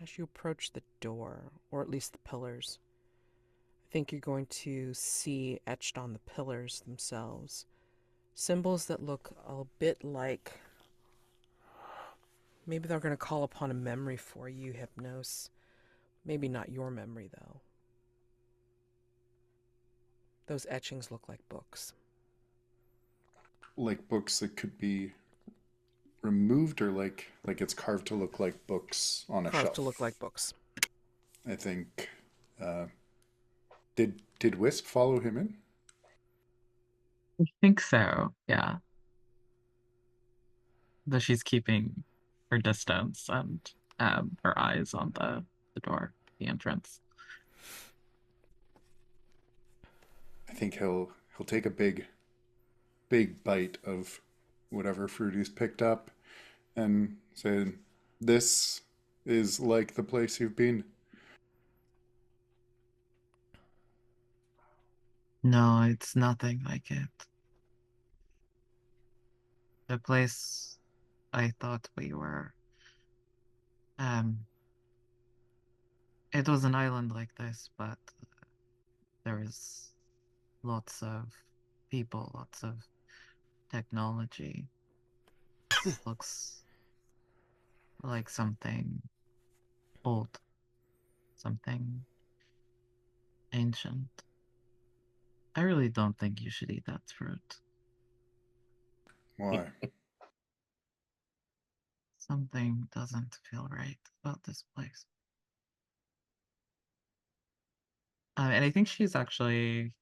as you approach the door, or at least the pillars, I think you're going to see etched on the pillars themselves symbols that look a bit like, maybe they're going to call upon a memory for you, Hypnos. Maybe not your memory, though. Those etchings look like books. Like books that could be removed, or like it's carved to look like books on a shelf? Carved to look like books. I think. Did Wisp follow him in? I think so, yeah. Though she's keeping her distance and her eyes on the door, the entrance. I think he'll take a big bite of whatever fruit he's picked up and say, "This is like the place you've been." No, it's nothing like it. The place I thought we were, it was an island like this, but there was lots of people, lots of technology. This looks like something old, something ancient. I really don't think you should eat that fruit. Why? Something doesn't feel right about this place. And I think she's actually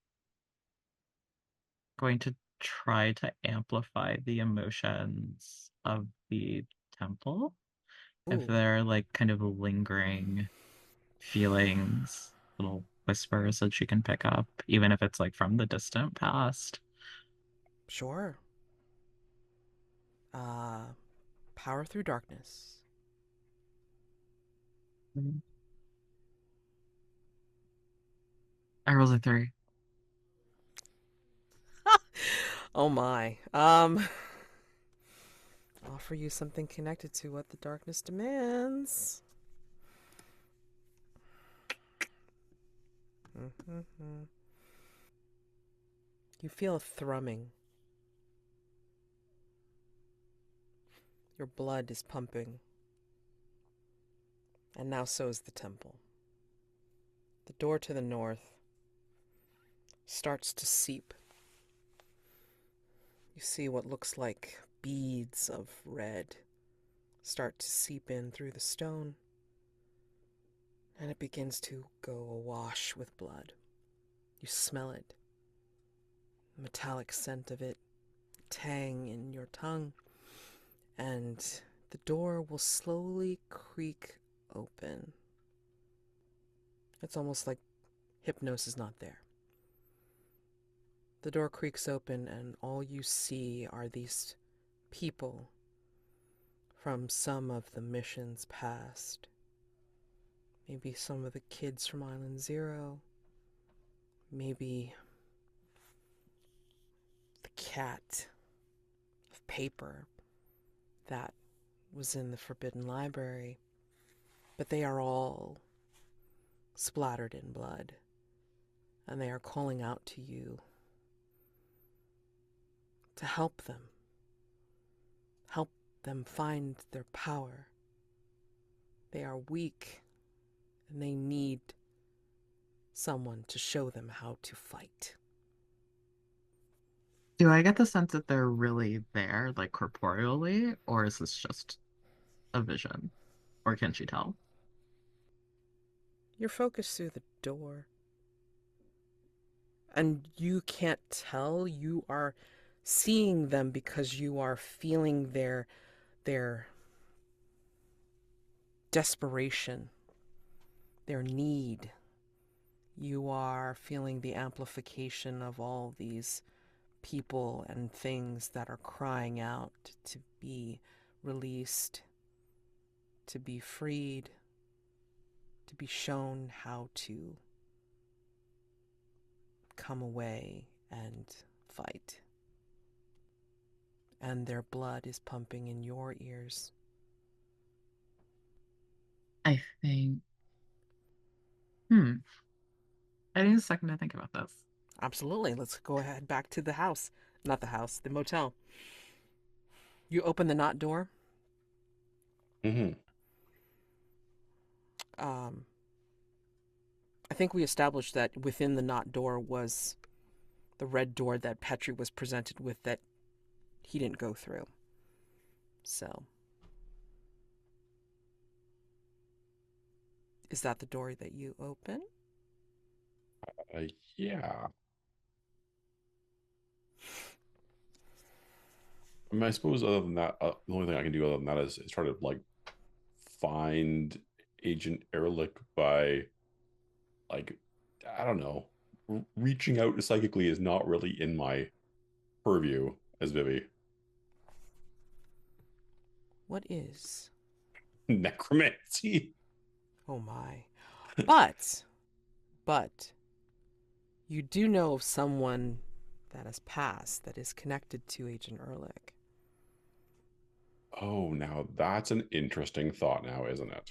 going to try to amplify the emotions of the temple. If Ooh, they're like kind of lingering feelings, little whispers that she can pick up, even if it's like from the distant past. sure. Power through darkness. I rolled a 3. Oh my. Offer you something connected to what the darkness demands. You feel a thrumming. Your blood is pumping. And now so is the temple. The door to the north starts to seep. You see what looks like beads of red start to seep in through the stone, and it begins to go awash with blood. You smell it, the metallic scent of it, tang in your tongue, and the door will slowly creak open. It's almost like Hypnos is not there. The door creaks open, and all you see are these people from some of the missions past. Maybe some of the kids from Island Zero. Maybe the cat of paper that was in the Forbidden Library. But they are all splattered in blood, and they are calling out to you to help them. Help them find their power. They are weak, and they need someone to show them how to fight. Do I get the sense that they're really there, like corporeally, or is this just a vision? Or can she tell? You're focused through the door. And you can't tell. You are seeing them because you are feeling their desperation, their need. You are feeling the amplification of all these people and things that are crying out to be released, to be freed, to be shown how to come away and fight. And their blood is pumping in your ears. I think. I need a second to think about this. Absolutely. Let's go ahead back to the house. Not the house, the motel. You open the knot door. Mm-hmm. I think we established that within the knot door was the red door that Petri was presented with that he didn't go through. So, is that the door that you open? Yeah. I mean, I suppose other than that, the only thing I can do other than that is try to like find Agent Ehrlich by like, I don't know, reaching out psychically is not really in my purview as Vivi. What is? Necromancy. Oh my. But, you do know of someone that has passed that is connected to Agent Ehrlich. Oh, now that's an interesting thought now, isn't it?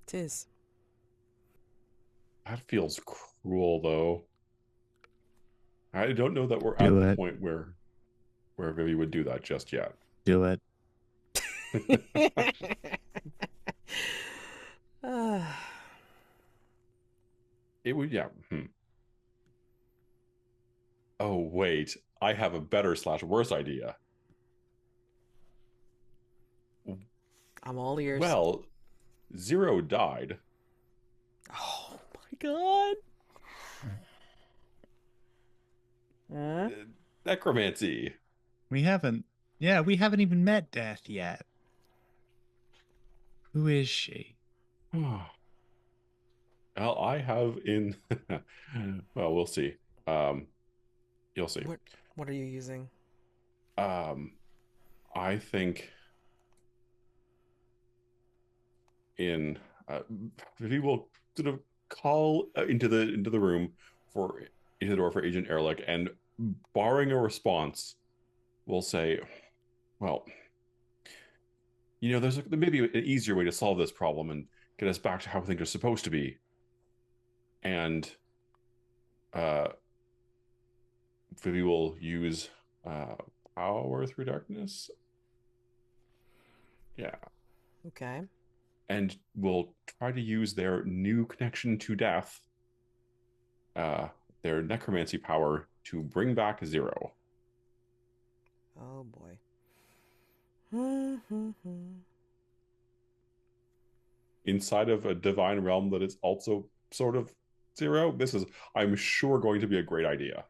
It is. That feels cruel, though. I don't know that we're at Do the it. point where Vivi would do that just yet. Do it. It would, yeah. Oh, wait. I have a better / worse idea. I'm all ears. Well, Zero died. Oh my god. Necromancy. We haven't even met Death yet. Who is she? Well, I have in well, we'll see. You'll see. What are you using? I think in Vivi will sort of call into the room for into the door for Agent Ehrlich, and barring a response, will say, "Well, there may be an easier way to solve this problem and get us back to how things are supposed to be." And uh, Vivi will use power through darkness. Yeah. Okay. And will try to use their new connection to death, their necromancy power, to bring back Zero. Oh boy. Inside of a divine realm that is also sort of Zero. This is, I'm sure, going to be a great idea.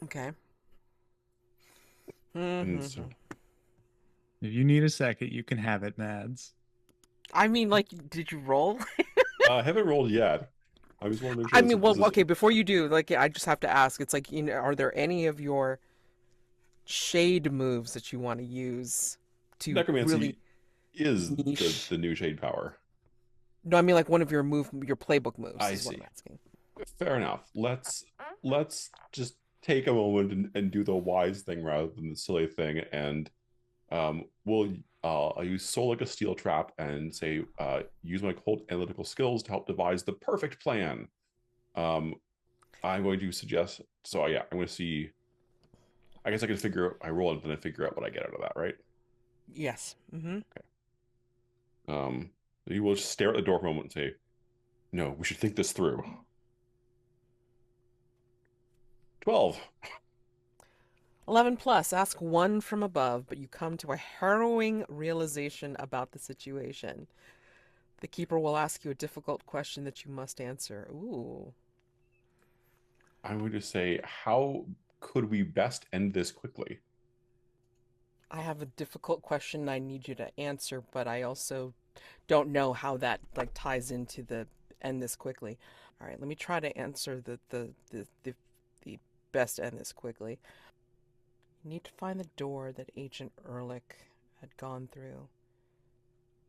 Okay. And so, If you need a second, you can have it, Mads. I mean, like, did you roll? I haven't rolled yet. I just want to make sure. I mean, well, okay, before you do, like, I just have to ask. It's like, are there any of your shade moves that you want to use to necromancy really is niche? the new shade power. No, I mean like one of your playbook moves. I is see. What I'm asking. Fair enough. Let's just take a moment and do the wise thing rather than the silly thing. And I'll use Soul like a steel trap and say, use my cold analytical skills to help devise the perfect plan. I'm going to suggest. So yeah, I'm going to see. I guess I can figure. I roll and then I figure out what I get out of that, right? Yes. Mm-hmm. Okay. He will just stare at the door for a moment and say, "No, we should think this through." 12. 11 plus. Ask one from above, but you come to a harrowing realization about the situation. The keeper will ask you a difficult question that you must answer. Ooh. I'm going to say, how could we best end this quickly? I have a difficult question I need you to answer, but I also don't know how that like ties into the end this quickly. All right, let me try to answer the best end this quickly. You need to find the door that Agent Ehrlich had gone through.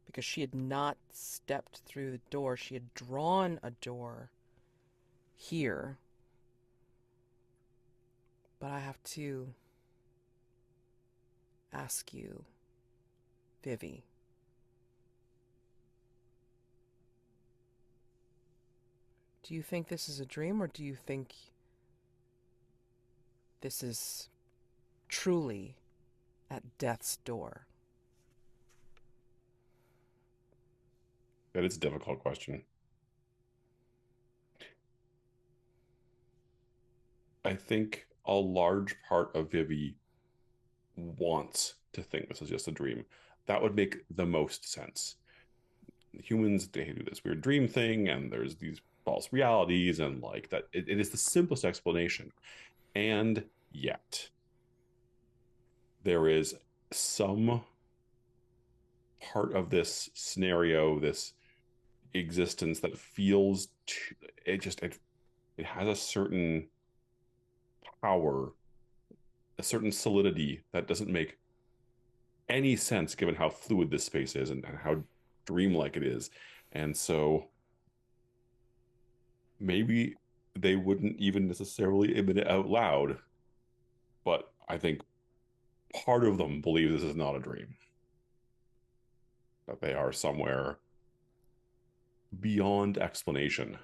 Because she had not stepped through the door, she had drawn a door here. But I have to ask you, Vivi. Do you think this is a dream, or do you think this is truly at death's door? That is a difficult question. I think a large part of Vivi wants to think this is just a dream. That would make the most sense. Humans, they do this weird dream thing, and there's these false realities, and like that, it is the simplest explanation. And yet, there is some part of this scenario, this existence that feels it has a certain power, a certain solidity that doesn't make any sense given how fluid this space is and how dreamlike it is. And so maybe they wouldn't even necessarily admit it out loud, but I think part of them believe this is not a dream, that they are somewhere beyond explanation.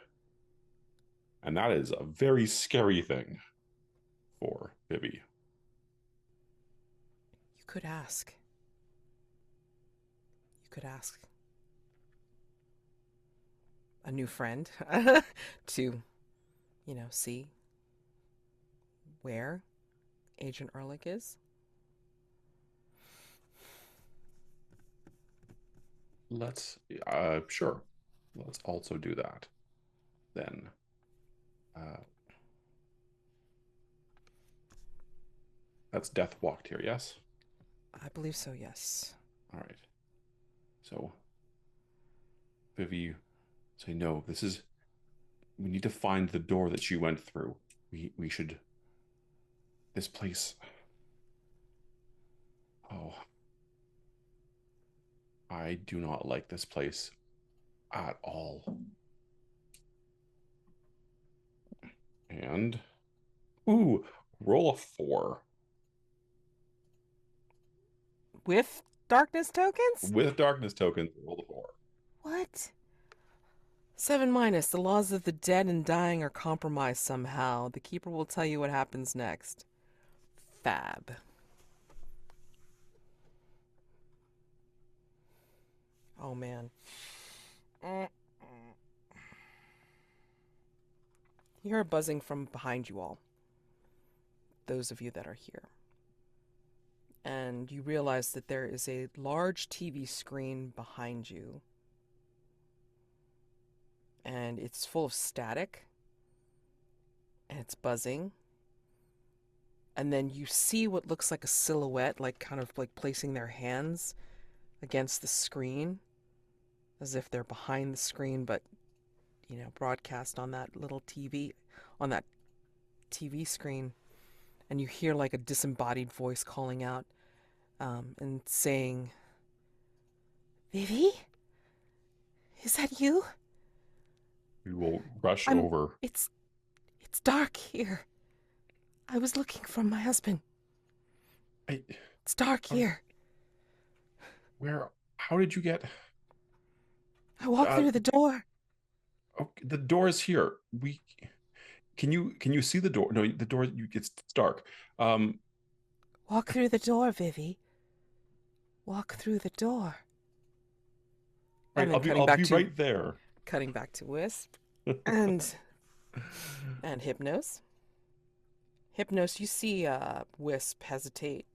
And that is a very scary thing for Vivi. You could ask. You could ask a new friend to, see where Agent Ehrlich is. Sure. Let's also do that then. That's Death Walked here, yes? I believe so, yes. All right. So, Vivi, say, no, we need to find the door that she went through. We should, this place, oh. I do not like this place at all. And, ooh, roll a 4. With darkness tokens? With darkness tokens, roll a 4. What? 7 minus. The laws of the dead and dying are compromised somehow. The keeper will tell you what happens next. Fab. Oh, man. You hear a buzzing from behind you all. Those of you that are here. And you realize that there is a large TV screen behind you. And it's full of static. And it's buzzing. And then you see what looks like a silhouette, like kind of like placing their hands against the screen. As if they're behind the screen, but, you know, broadcast on that little TV, on that TV screen. And you hear like a disembodied voice calling out and saying, "Vivi? Is that you? We will rush I'm- over. It's dark here. I was looking for my husband. It's dark here. How did you get? I walked through the door. Okay, the door is here. Can you see the door? No, the door. It's dark. Walk through the door, Vivi. Walk through the door." Right, And then I'll be right there. Cutting back to Wisp and Hypnos. Hypnos, you see Wisp hesitate,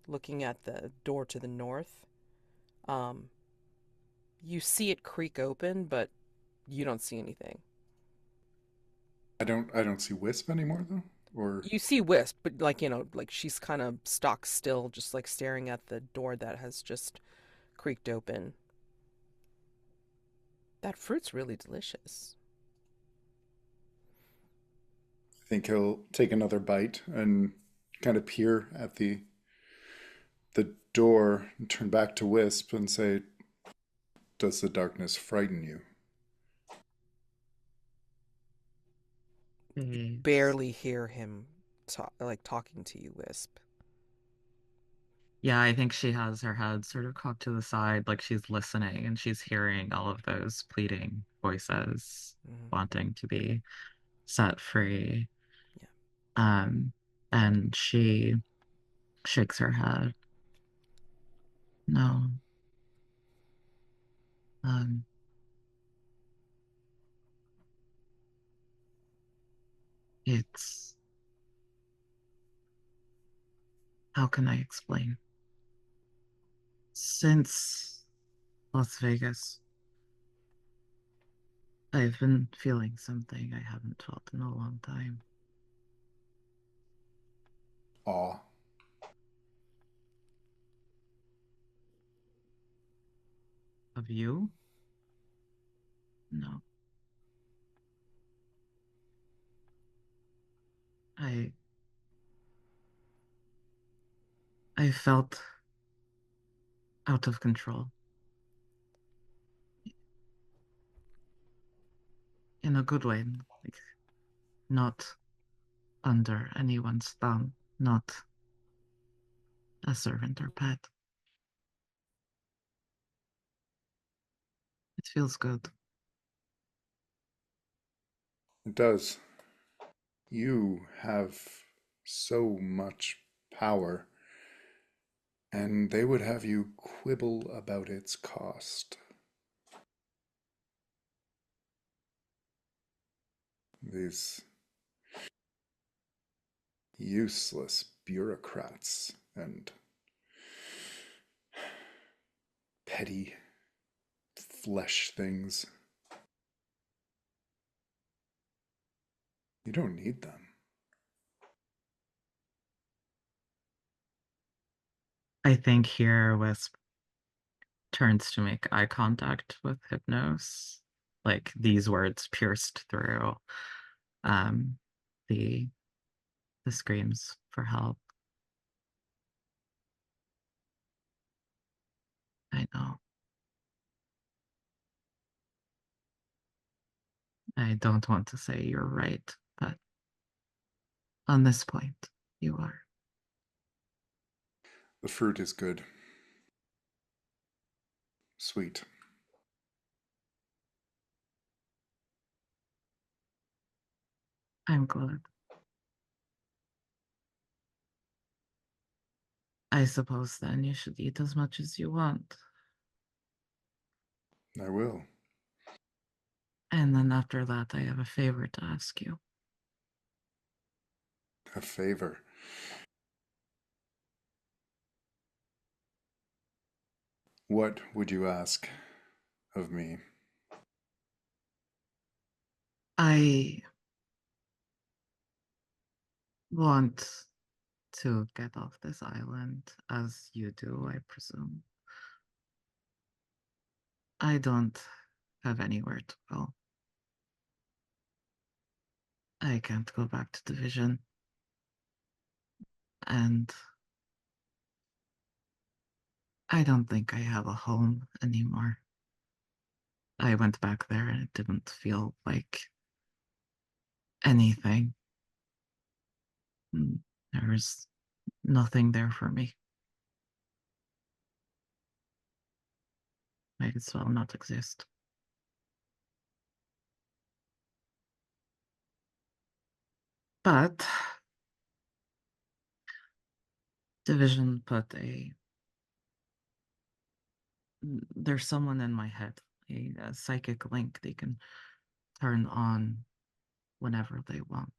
looking at the door to the north. You see it creak open, but you don't see anything. I don't see Wisp anymore though. Or You see Wisp, but like, you know, like she's kind of stock still, just like staring at the door that has just creaked open. That fruit's really delicious. I think he'll take another bite and kind of peer at the door and turn back to Wisp and say, "Does the darkness frighten you?" Barely hear him talking to you, Wisp. Yeah, I think she has her head sort of cocked to the side, like she's listening and she's hearing all of those pleading voices wanting to be set free. Yeah. And she shakes her head. No. It's, how can I explain? Since Las Vegas, I've been feeling something I haven't felt in a long time. Awe. Of you? No. I felt out of control. In a good way, like not under anyone's thumb, not a servant or pet. It feels good. It does. You have so much power, and they would have you quibble about its cost. These useless bureaucrats and petty flesh things. You don't need them. I think here Wisp turns to make eye contact with Hypnos. Like these words pierced through the screams for help. No. I don't want to say you're right, but on this point, you are. The fruit is good. Sweet. I'm glad. I suppose then you should eat as much as you want. I will. And then after that, I have a favor to ask you. A favor. What would you ask of me? I want to get off this island, as you do, I presume. I don't have anywhere to go. I can't go back to Division. And I don't think I have a home anymore. I went back there and it didn't feel like anything. There was nothing there for me. Might as well not exist. But Division put there's someone in my head, a psychic link they can turn on whenever they want.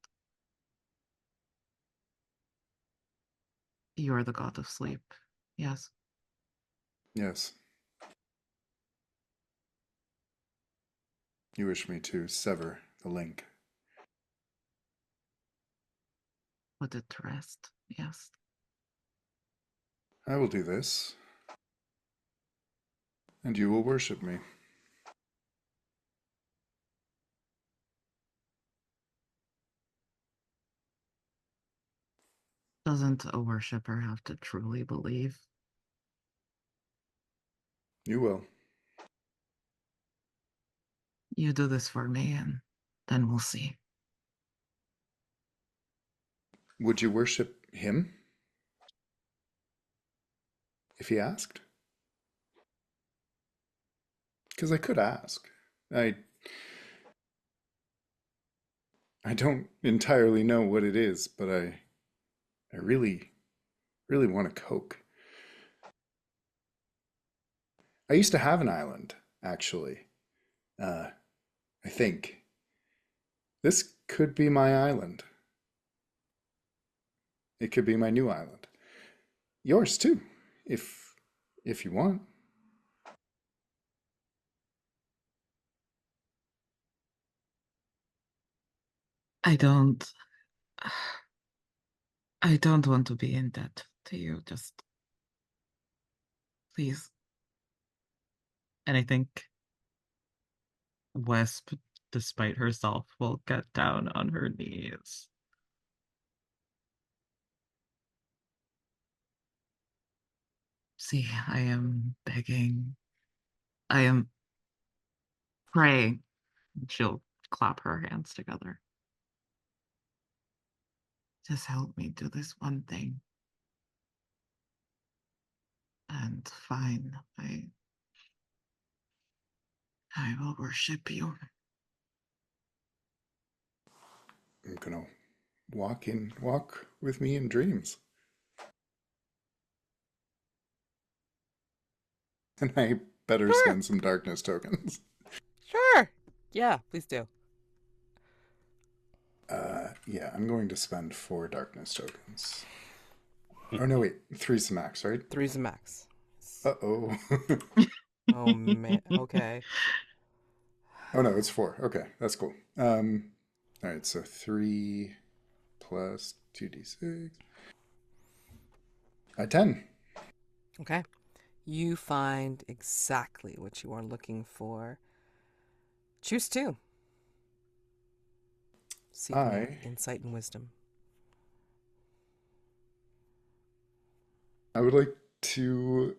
You are the god of sleep, yes? Yes. You wish me to sever the link. Put it to rest, yes. I will do this. And you will worship me. Doesn't a worshipper have to truly believe? You will. You do this for me, and then we'll see. Would you worship him? If he asked? Because I could ask. I don't entirely know what it is, but I really, really want a Coke. I used to have an island, actually. I think. This could be my island. It could be my new island. Yours too, if you want. I don't want to be in debt to you, just please. And I think Wisp, despite herself, will get down on her knees. See, I am begging. I am praying. She'll clap her hands together. Just help me do this one thing. And fine, I will worship you. I'm gonna walk with me in dreams. And I better Sure. spend some darkness tokens. Sure. Yeah, please do. Yeah, I'm going to spend 4 darkness tokens. Oh no, wait, 3's the max, right? 3's the max. Uh-oh. Oh man. Okay. Oh no, it's 4. Okay, that's cool. All right, so 3 plus 2d6. 10. Okay. You find exactly what you are looking for. Choose 2. Seeking insight and wisdom. I would like to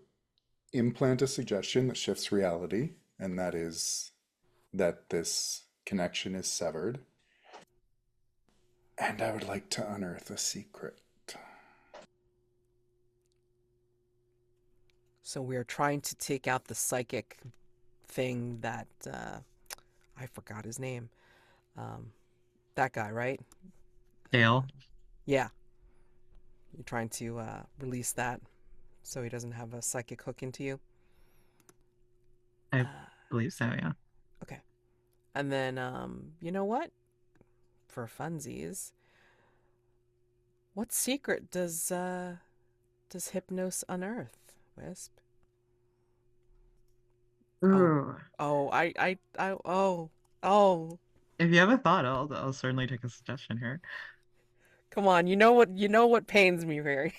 implant a suggestion that shifts reality, and that is that this connection is severed. And I would like to unearth a secret. So we're trying to take out the psychic thing that I forgot his name. That guy, right? Dale, Yeah. You're trying to release that so he doesn't have a psychic hook into you. I Uh, believe so, yeah. okay. And then, you know what? For funsies, what secret does Hypnos unearth, Wisp? Ooh. Oh. If you have a thought, I'll certainly take a suggestion here. Come on, you know what pains me very.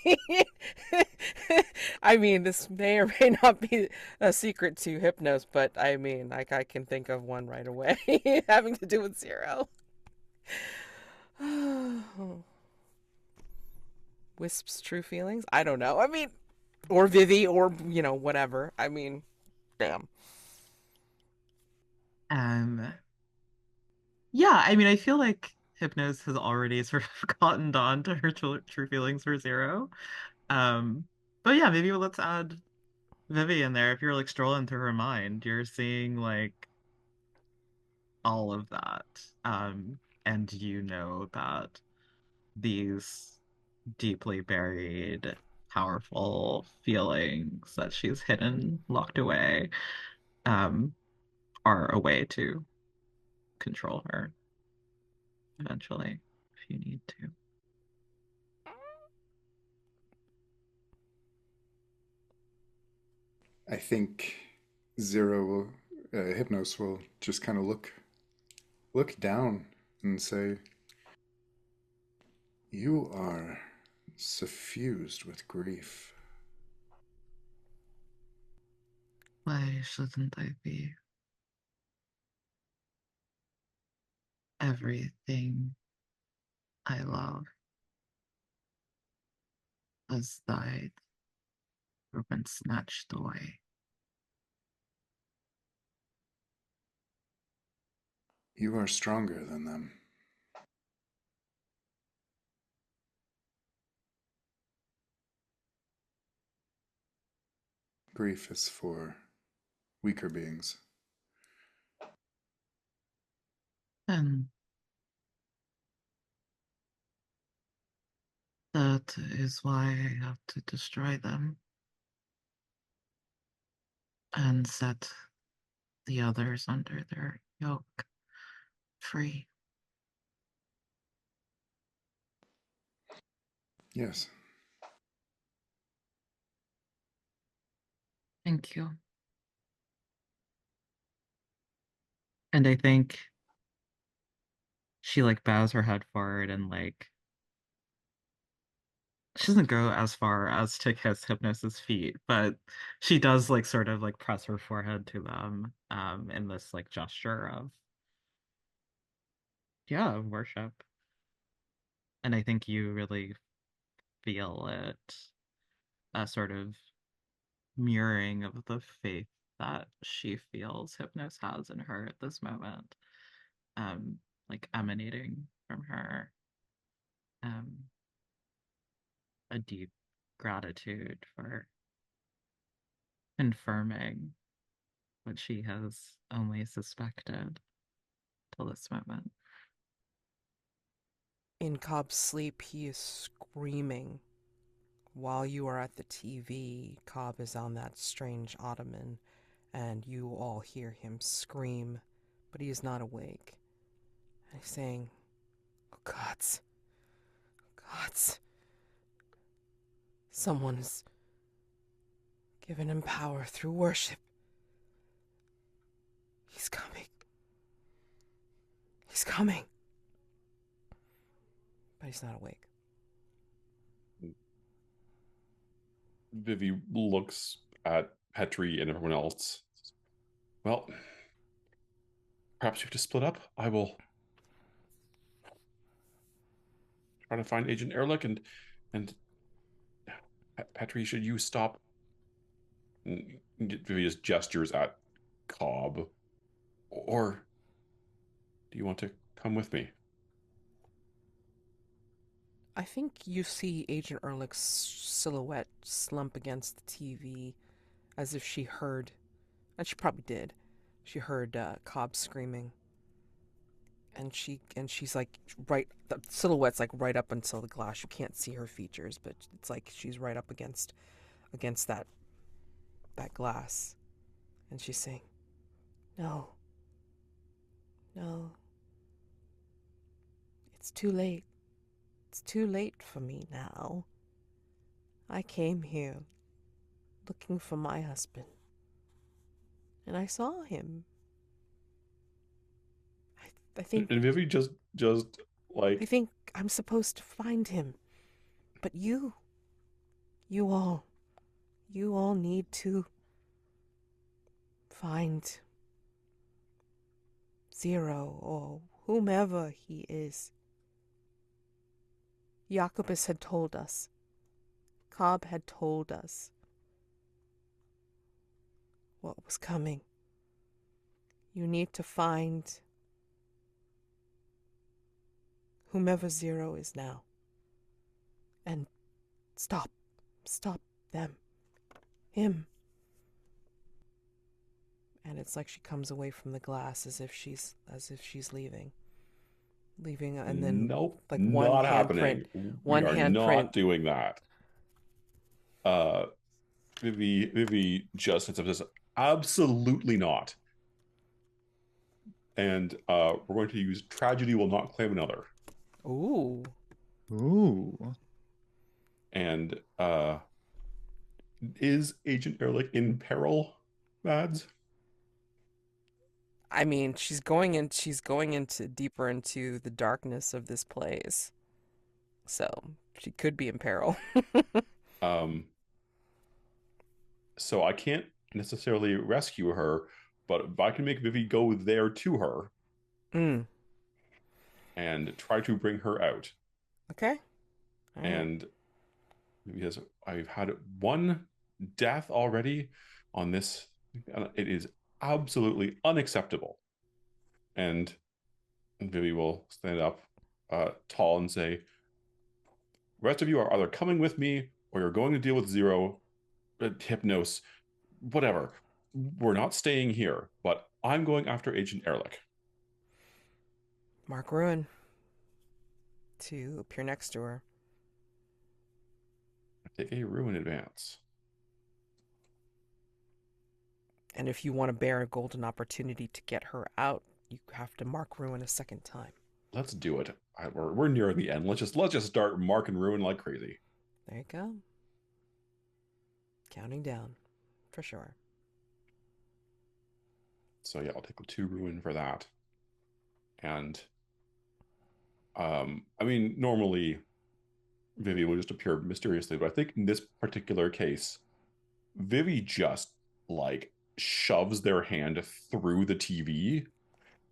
I mean, this may or may not be a secret to Hypnos, but I mean, like I can think of one right away having to do with Zero. Wisp's true feelings? I don't know. I mean, or Vivi, or whatever. I mean, damn. Yeah, I mean, I feel like Hypnos has already sort of cottoned on to her true feelings for Zero. Um, but yeah, maybe let's add Vivi in there. If you're like strolling through her mind, you're seeing like all of that. And you know that these deeply buried, powerful feelings that she's hidden, locked away, um, are a way to control her eventually, if you need to. I think Zero will, Hypnos will just kind of look down and say, "You are suffused with grief." Why shouldn't I be? Everything I love has died or been snatched away. You are stronger than them. Grief is for weaker beings. And that is why I have to destroy them and set the others under their yoke free. Yes. Thank you. And I think she like bows her head forward and like she doesn't go as far as to kiss Hypnos's feet, but she does like sort of like press her forehead to them in this like gesture of worship. And I think you really feel it, a sort of mirroring of the faith that she feels Hypnos has in her at this moment, like emanating from her, um, a deep gratitude for confirming what she has only suspected till this moment. In Cobb's sleep, he is screaming. While you are at the TV, Cobb is on that strange ottoman, and you all hear him scream, but he is not awake. And he's saying, "Oh, gods, gods, someone has given him power through worship. He's coming. He's coming." But he's not awake. Vivi looks at Petri and everyone else. Well, perhaps you have to split up. I will try to find Agent Ehrlich and Petri, should you stop Vivi just gestures at Cobb. Or do you want to come with me? I think you see Agent Ehrlich's silhouette slump against the TV as if she heard, and she probably did. She heard Cobb screaming, and she's like right. The silhouette's like right up until the glass. You can't see her features, but it's like she's right up against that glass, and she's saying, "No, no, it's too late. It's too late for me now. I came here looking for my husband, and I saw him. I think And Vivi just I like think I'm supposed to find him, but you all need to find Zero or whomever he is. Jacobus had told us. Cobb had told us what was coming. You need to find whomever Zero is now. And stop them. Him. And it's like she comes away from the glass as if she's leaving. And then nope, like not happening. We are not doing that. Vivi just says absolutely not. And we're going to use tragedy will not claim another. Ooh. And is Agent Ehrlich in peril, Mads? I mean, she's going into deeper into the darkness of this place. So, she could be in peril. So I can't necessarily rescue her, but if I can make Vivi go there to her and try to bring her out. Okay. And because I've had one death already on this, it is absolutely unacceptable. And Vivi will stand up tall and say, the rest of you are either coming with me or you're going to deal with Zero, Hypnos, whatever. We're not staying here, but I'm going after Agent Ehrlich. Mark Ruin to appear next to her. Take a Ruin advance. And if you want to bear a golden opportunity to get her out, you have to mark Ruin a second time. Let's do it. We're nearing the end. Let's just start marking Ruin like crazy. There you go. Counting down, for sure. So yeah, I'll take a 2 Ruin for that. And I mean, normally Vivi will just appear mysteriously, but I think in this particular case, Vivi just like shoves their hand through the TV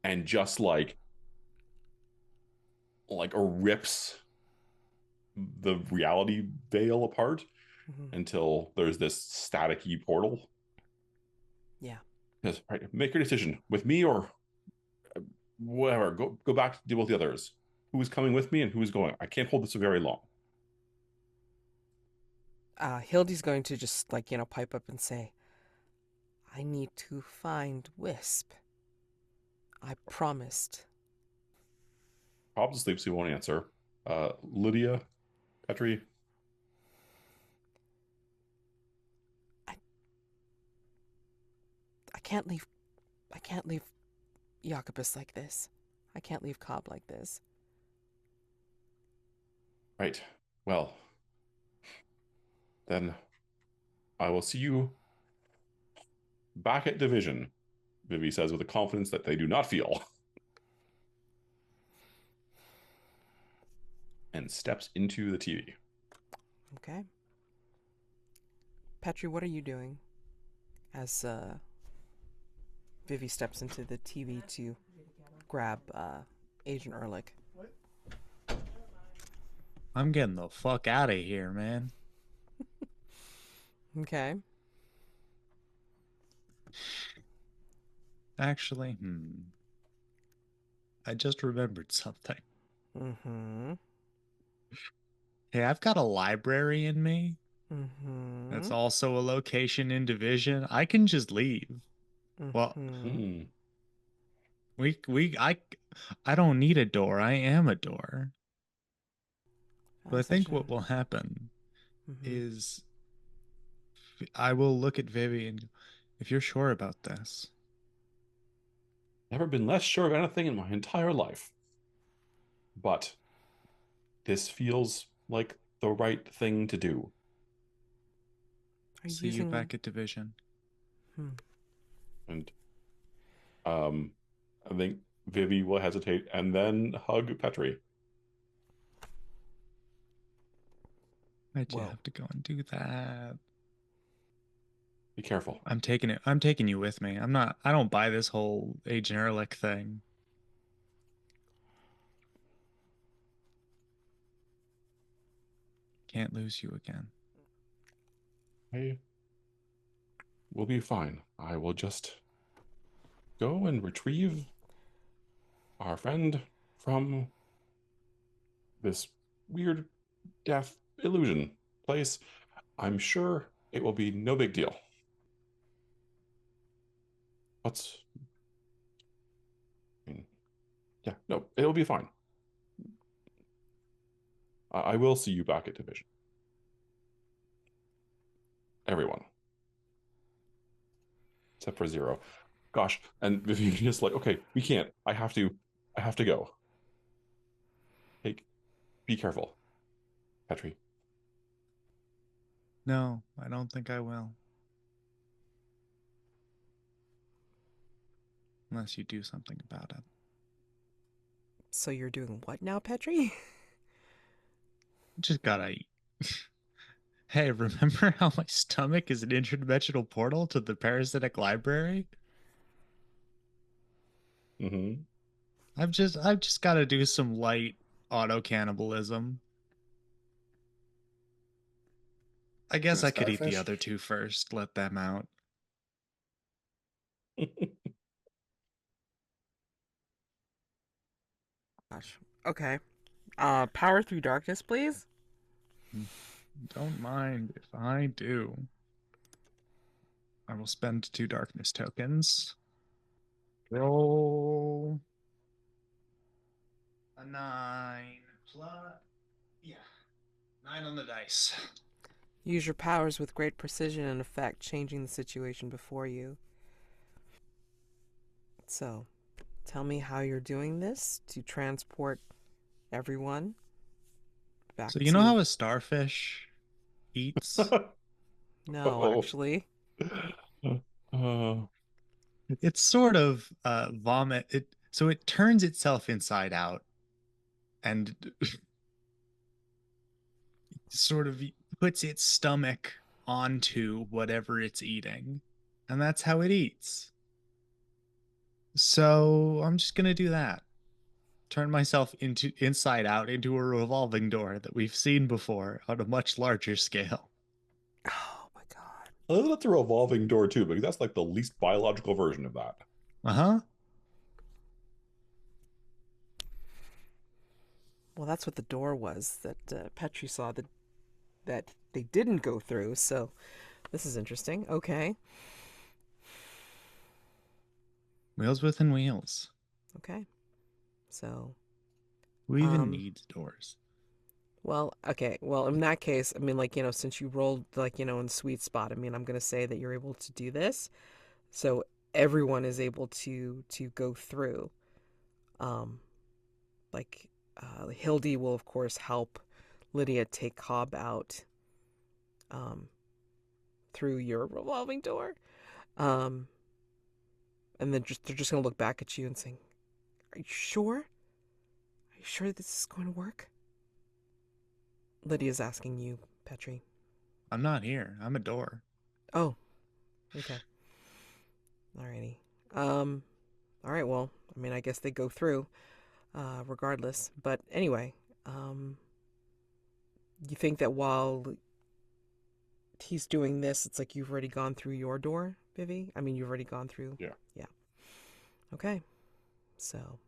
and just like rips the reality veil apart until there's this staticky portal. Yeah. Yes, right. Make your decision with me or whatever. Go back to deal with the others. Who is coming with me and who is going? I can't hold this very long. Hildy's going to just pipe up and say, I need to find Wisp. I promised. Cobb's asleep, so he won't answer. Lydia, Petri. I can't leave Jacobus like this. I can't leave Cobb like this. Right. Well, then I will see you back at Division, Vivi says with a confidence that they do not feel. And steps into the TV. Okay. Petri, what are you doing as Vivi steps into the TV to grab Agent Ehrlich? I'm getting the fuck out of here, man. Okay. Actually, I just remembered something. Mm-hmm. Hey, I've got a library in me. Mm-hmm. That's also a location in Division. I can just leave. Well, Mm-hmm. I don't need a door. I am a door. But I That's such think a... what will happen Mm-hmm. is I will look at Vivi and go, if you're sure about this, Never been less sure of anything in my entire life. But this feels like the right thing to do. Are you see you using... back at Division. And I think Vivi will hesitate and then hug Petri. Why'd you Whoa. have to go and do that? Be careful. I'm taking you with me. I don't buy this whole Agent Ehrlich thing. Can't lose you again. I will be fine. I will just go and retrieve our friend from this weird death illusion place. I'm sure it will be no big deal. What's... I mean, yeah, no, it'll be fine. I will see you back at Division. Everyone. Except for Zero. Gosh, and Vivian is like, okay, we can't. I have to go. Hey, be careful, Petri. No, I don't think I will. Unless you do something about it. So you're doing what now, Petri? Just gotta eat. Hey, remember how my stomach is an interdimensional portal to the parasitic library? Mm-hmm. I've just gotta do some light auto cannibalism. I guess The I could eat the starfish? other two first, let them out. Gosh. Okay. Power through darkness, please. Don't mind if I do. I will spend 2 darkness tokens. Roll a 9 plus. Yeah, 9 on the dice. Use your powers with great precision and effect, changing the situation before you. So, tell me how you're doing this to transport everyone back So you know how a starfish eats? No, Oh. actually. It's sort of vomit. So it turns itself inside out and sort of puts its stomach onto whatever it's eating. And that's how it eats. So I'm just gonna do that. Turn myself inside out into a revolving door that we've seen before on a much larger scale. Oh my god. Oh, that's a revolving door too, because that's like the least biological version of that. Uh-huh. Well, that's what the door was that Petri saw that they didn't go through. So this is interesting. Okay. Wheels within wheels. Okay. So, Who even needs doors? well, okay. Well, in that case, I mean, like, since you rolled, like, in the sweet spot, I mean, I'm going to say that you're able to do this. So everyone is able to go through. Like, Hildy will, of course, help Lydia take Cobb out through your revolving door. Um, and then they're just going to look back at you and saying, are you sure? Are you sure this is going to work? Lydia's asking you, Petri. I'm not here. I'm a door. Oh, okay. Alrighty. All right, well, I mean, I guess they go through, regardless. But anyway, you think that while he's doing this, it's like you've already gone through your door? Vivi? I mean, you've already gone through. Yeah. Yeah. Okay. So,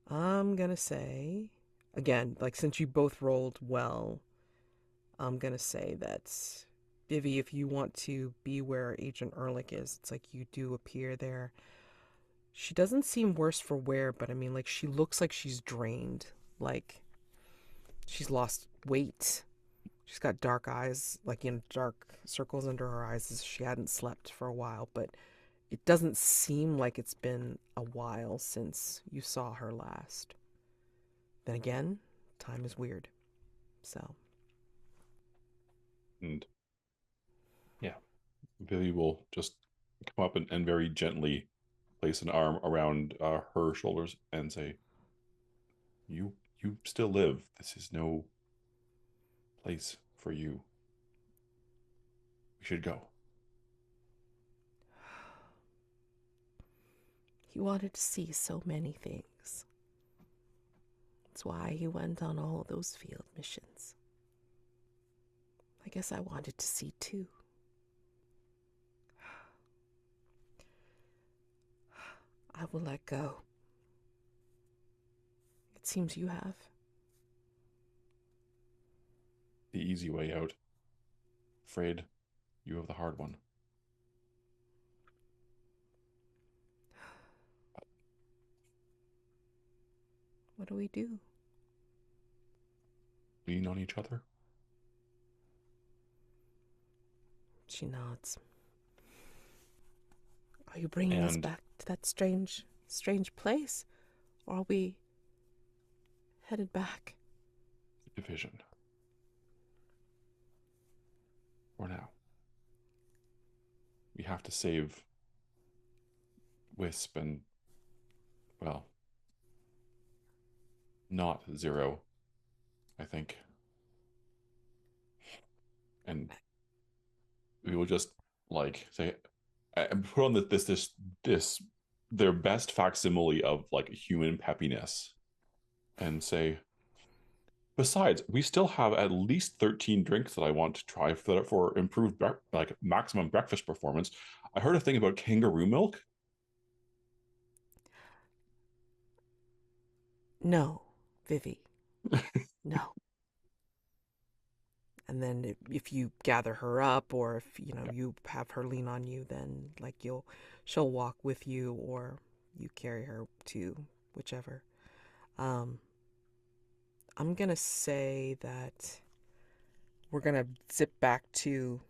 I'm gonna say, again, like since you both rolled well, I'm gonna say that Vivi, if you want to be where Agent Ehrlich is, it's like you do appear there. She doesn't seem worse for wear, but I mean, like, she looks like she's drained. Like, she's lost weight. She's got dark eyes, like, dark circles under her eyes as she hadn't slept for a while, but it doesn't seem like it's been a while since you saw her last. Then again, time is weird. So. And yeah, Vivi will just come up and very gently place an arm around her shoulders and say, you still live. This is no place for you. We should go. He wanted to see so many things. That's why he went on all those field missions. I guess I wanted to see too. I will let go. It seems you have. The easy way out. Afraid you have the hard one. What do we do? Lean on each other. She nods. Are you bringing us back to that strange place? Or are we headed back? Division. For now. We have to save Wisp and, well, not Zero, I think. And we will just like say, put on this their best facsimile of like human peppiness, and say, besides, we still have at least 13 drinks that I want to try for improved like maximum breakfast performance. I heard a thing about kangaroo milk. No, Vivi. No. And then if you gather her up, or if you have her lean on you, then like she'll walk with you, or you carry her to whichever. I'm gonna say that we're gonna zip back to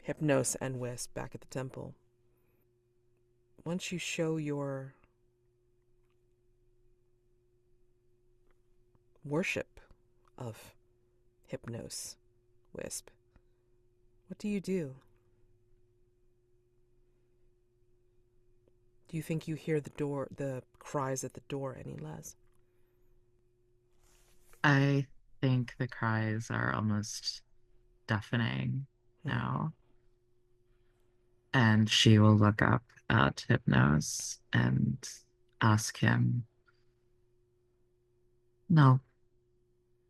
Hypnos and Wisp back at the temple. Once you show your worship of Hypnos, Wisp, what do you do? Do you think you hear the cries at the door any less? I think the cries are almost deafening now. And she will look up at Hypnos and ask him, "No,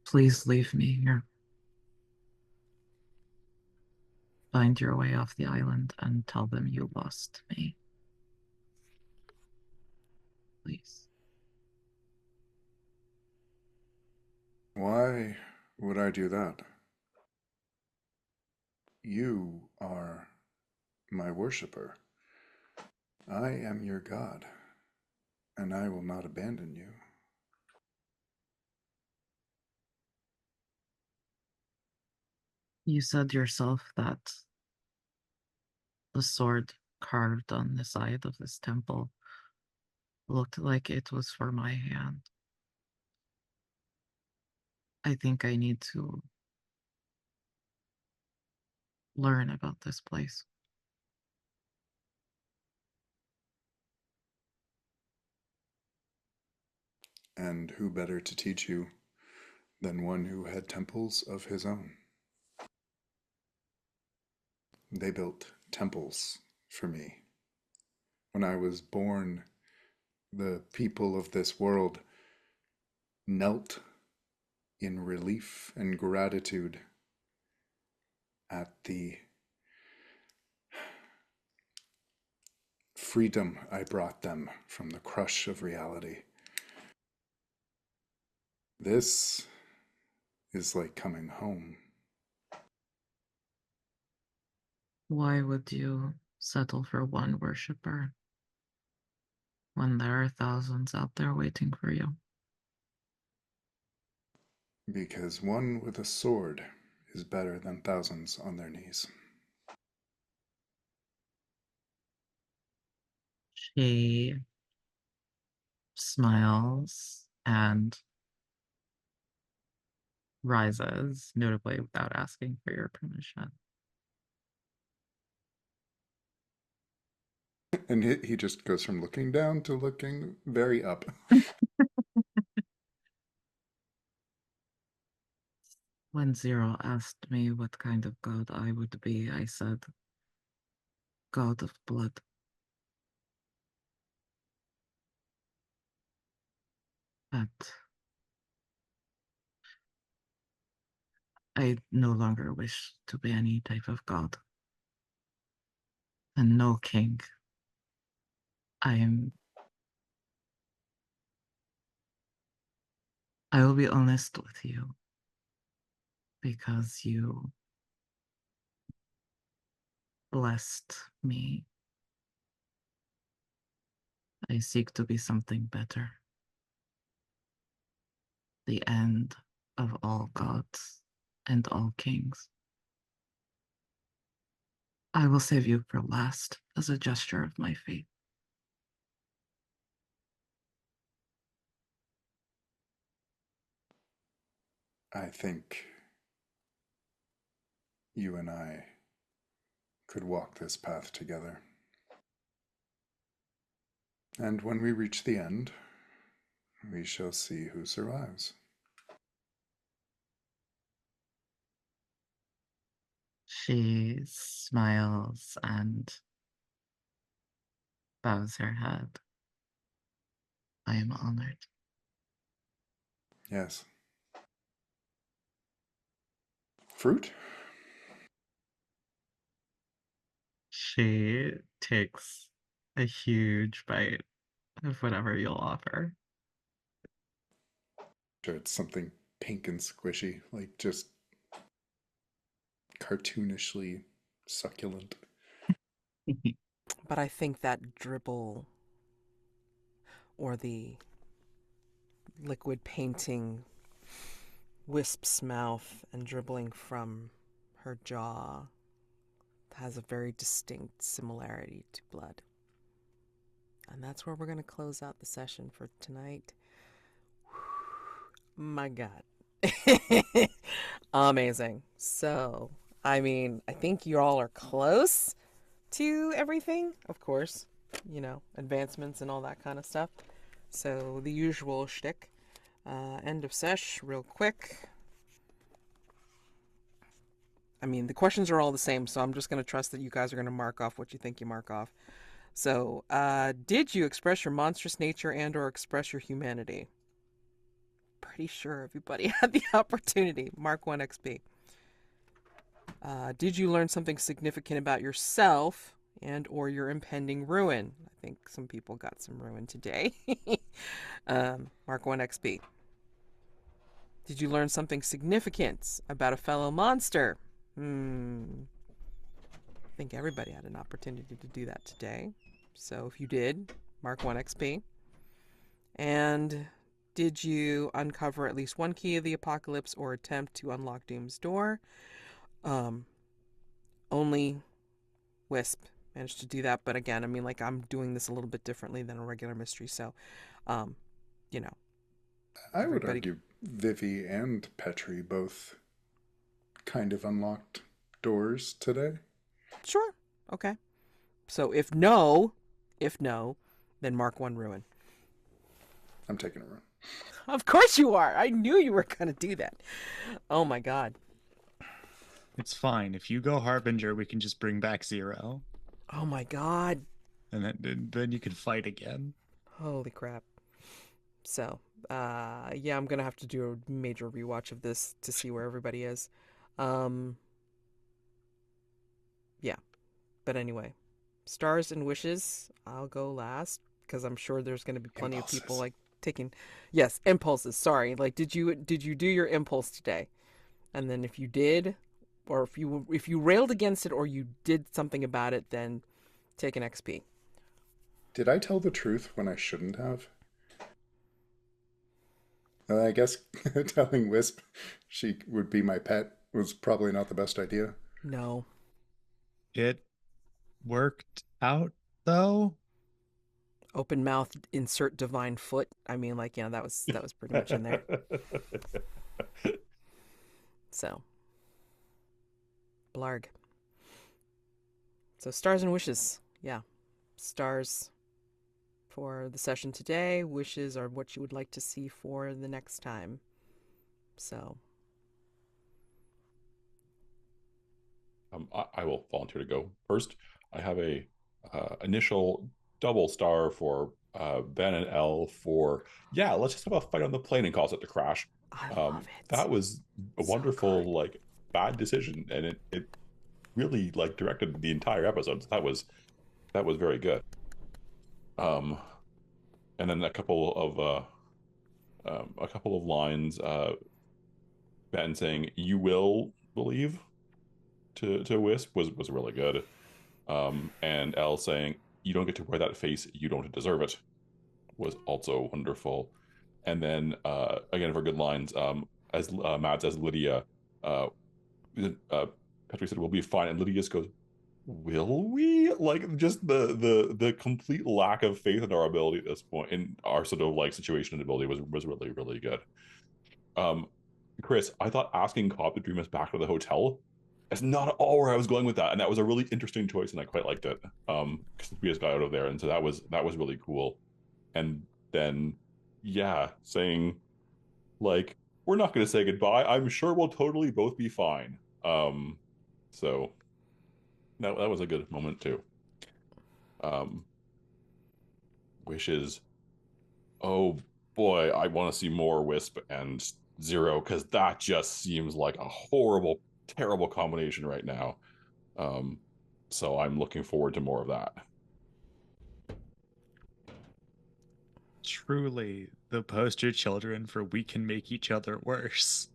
please leave me here. Find your way off the island and tell them you lost me. Please." Why would I do that? You are my worshiper. I am your God, and I will not abandon you. You said yourself that the sword carved on the side of this temple looked like it was for my hand. I think I need to learn about this place. And who better to teach you than one who had temples of his own? They built temples for me. When I was born, the people of this world knelt in relief and gratitude at the freedom I brought them from the crush of reality. This is like coming home. Why would you settle for one worshipper when there are thousands out there waiting for you? Because one with a sword is better than thousands on their knees. She smiles and rises, notably without asking for your permission. And he just goes from looking down to looking very up. When Zero asked me what kind of god I would be, I said, God of blood. But I no longer wish to be any type of god. And no king. I will be honest with you, because you blessed me. I seek to be something better. The end of all gods and all kings. I will save you for last as a gesture of my faith. I think you and I could walk this path together. And when we reach the end, we shall see who survives. She smiles and bows her head. I am honored. Yes. Fruit? She takes a huge bite of whatever you'll offer. Sure, it's something pink and squishy, like just cartoonishly succulent. But I think that dribble or the liquid painting Wisp's mouth and dribbling from her jaw has a very distinct similarity to blood. And that's where we're going to close out the session for tonight. My God. Amazing. So, I mean, I think you all are close to everything, of course, you know, advancements and all that kind of stuff. So, the usual shtick. End of sesh, real quick. I mean, the questions are all the same, so I'm just going to trust that you guys are going to mark off what you think you mark off. So, did you express your monstrous nature and or express your humanity? Pretty sure everybody had the opportunity. Mark 1 XP. Did you learn something significant about yourself and or your impending ruin? I think some people got some ruin today. Mark 1 XP. Did you learn something significant about a fellow monster? I think everybody had an opportunity to do that today. So if you did, mark 1 XP. And did you uncover at least one key of the apocalypse or attempt to unlock Doom's door? Only Wisp managed to do that. But again, I mean, like, I'm doing this a little bit differently than a regular mystery. So, you know. I would argue Vivi and Petri both kind of unlocked doors today. Sure. Okay. So if no, then mark 1 ruin. I'm taking a run. Of course you are. I knew you were going to do that. Oh my God. It's fine. If you go Harbinger, we can just bring back Zero. Oh my God. And then you can fight again. Holy crap. So, yeah, I'm going to have to do a major rewatch of this to see where everybody is. Yeah. But anyway. Stars and wishes. I'll go last because I'm sure there's going to be plenty of people Impulses. like taking. Yes, impulses. Sorry. Like, did you do your impulse today? And then if you did, or if you railed against it or you did something about it, then take an XP. Did I tell the truth when I shouldn't have? I guess telling Wisp she would be my pet was probably not the best idea. No. It worked out though. Open mouth, insert divine foot. I mean, like, that was pretty much in there. So, blarg. So stars and wishes. Yeah. Stars for the session today. Wishes are what you would like to see for the next time. So. I will volunteer to go first. I have a initial double star for Ben and Elle for, yeah, let's just have a fight on the plane and cause it to crash. I love it. That was a So wonderful, good. like, bad decision, and it really like directed the entire episode. So that was very good. And then a couple of lines. Ben saying "You will believe" to Wisp was really good. And Elle saying "You don't get to wear that face. You don't deserve it" was also wonderful. And then again for good lines, as Matt says, Lydia, uh, Petri said, "We'll be fine," and Lydia just goes, "Will we?" Like, just the complete lack of faith in our ability at this point, in our sort of like situation and ability, was really really good. Chris, I thought asking Cobb to dream us back to the hotel. That's not at all where I was going with that, and that was a really interesting choice, and I quite liked it. Because we just got out of there, and so that was really cool. And then, yeah, saying like, we're not going to say goodbye. I'm sure we'll totally both be fine. So that was a good moment too. Wishes. Oh boy, I want to see more Wisp and Zero, because that just seems like a horrible, terrible combination right now. So I'm looking forward to more of that. Truly the poster children for we can make each other worse.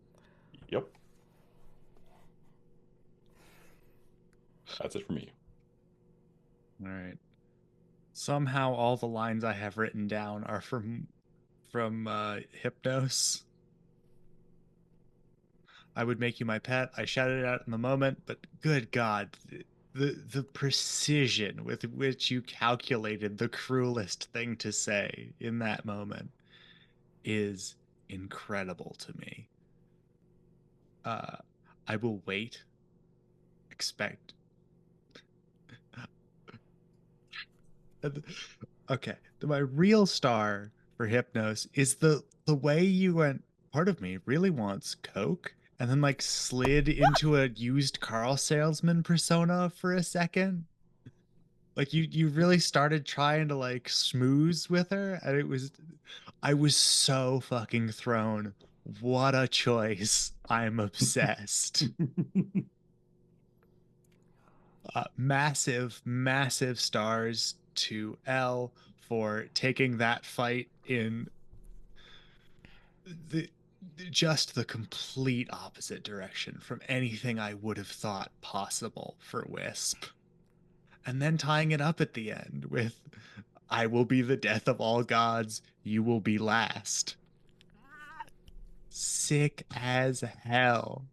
Yep. That's it for me. All right. Somehow all the lines I have written down are from Hypnos. I would make you my pet. I shouted it out in the moment, but good God, the precision with which you calculated the cruelest thing to say in that moment is incredible to me. I will wait. Expect. Okay, my real star for Hypnos is the way you went. Part of me really wants Coke, and then like slid into a used car salesman persona for a second. Like you really started trying to like schmooze with her, and I was so fucking thrown. What a choice! I'm obsessed. Massive stars to Elle for taking that fight in the just the complete opposite direction from anything I would have thought possible for Wisp. And then tying it up at the end with I will be the death of all gods, you will be last. Sick as hell.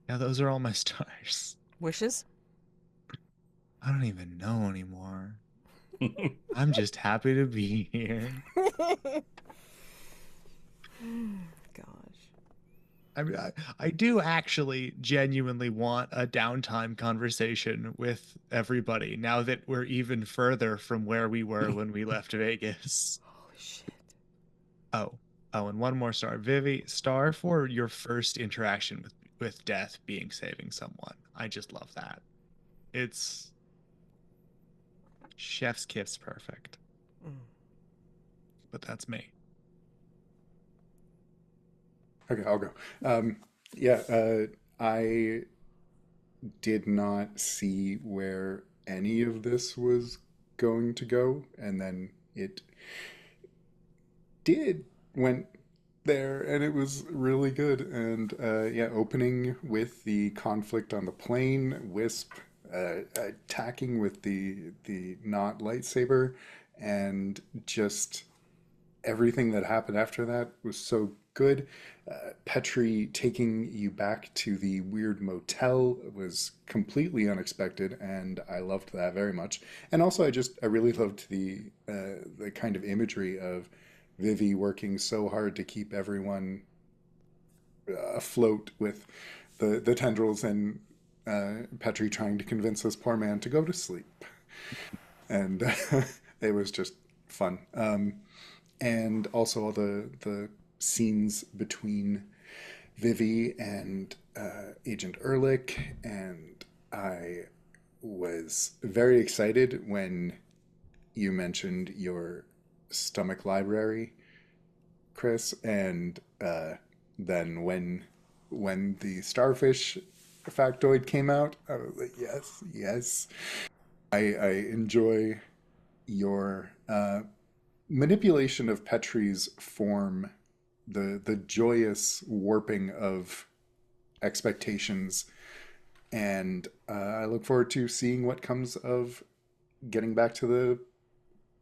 Now those are all my stars. Wishes? I don't even know anymore. I'm just happy to be here. Gosh. I mean, I do actually genuinely want a downtime conversation with everybody now that we're even further from where we were when we left Vegas. Holy shit. Oh, and one more star. Vivi, star for your first interaction with death being saving someone. I just love that. It's chef's kiss perfect. But that's me. Okay, I'll go. Yeah, I did not see where any of this was going to go, and then it did went there, and it was really good. And yeah, opening with the conflict on the plane, Wisp attacking with the not lightsaber, and just everything that happened after that was so good. Petri taking you back to the weird motel was completely unexpected, and I loved that very much. And also, I really loved the kind of imagery of Vivi working so hard to keep everyone afloat with the tendrils, and Petri trying to convince this poor man to go to sleep. And it was just fun. And also all the scenes between Vivi and Agent Ehrlich, and I was very excited when you mentioned your stomach library, Chris, and then when the starfish factoid came out, I was like, yes, yes. I enjoy your manipulation of Petri's form, the joyous warping of expectations, and I look forward to seeing what comes of getting back to the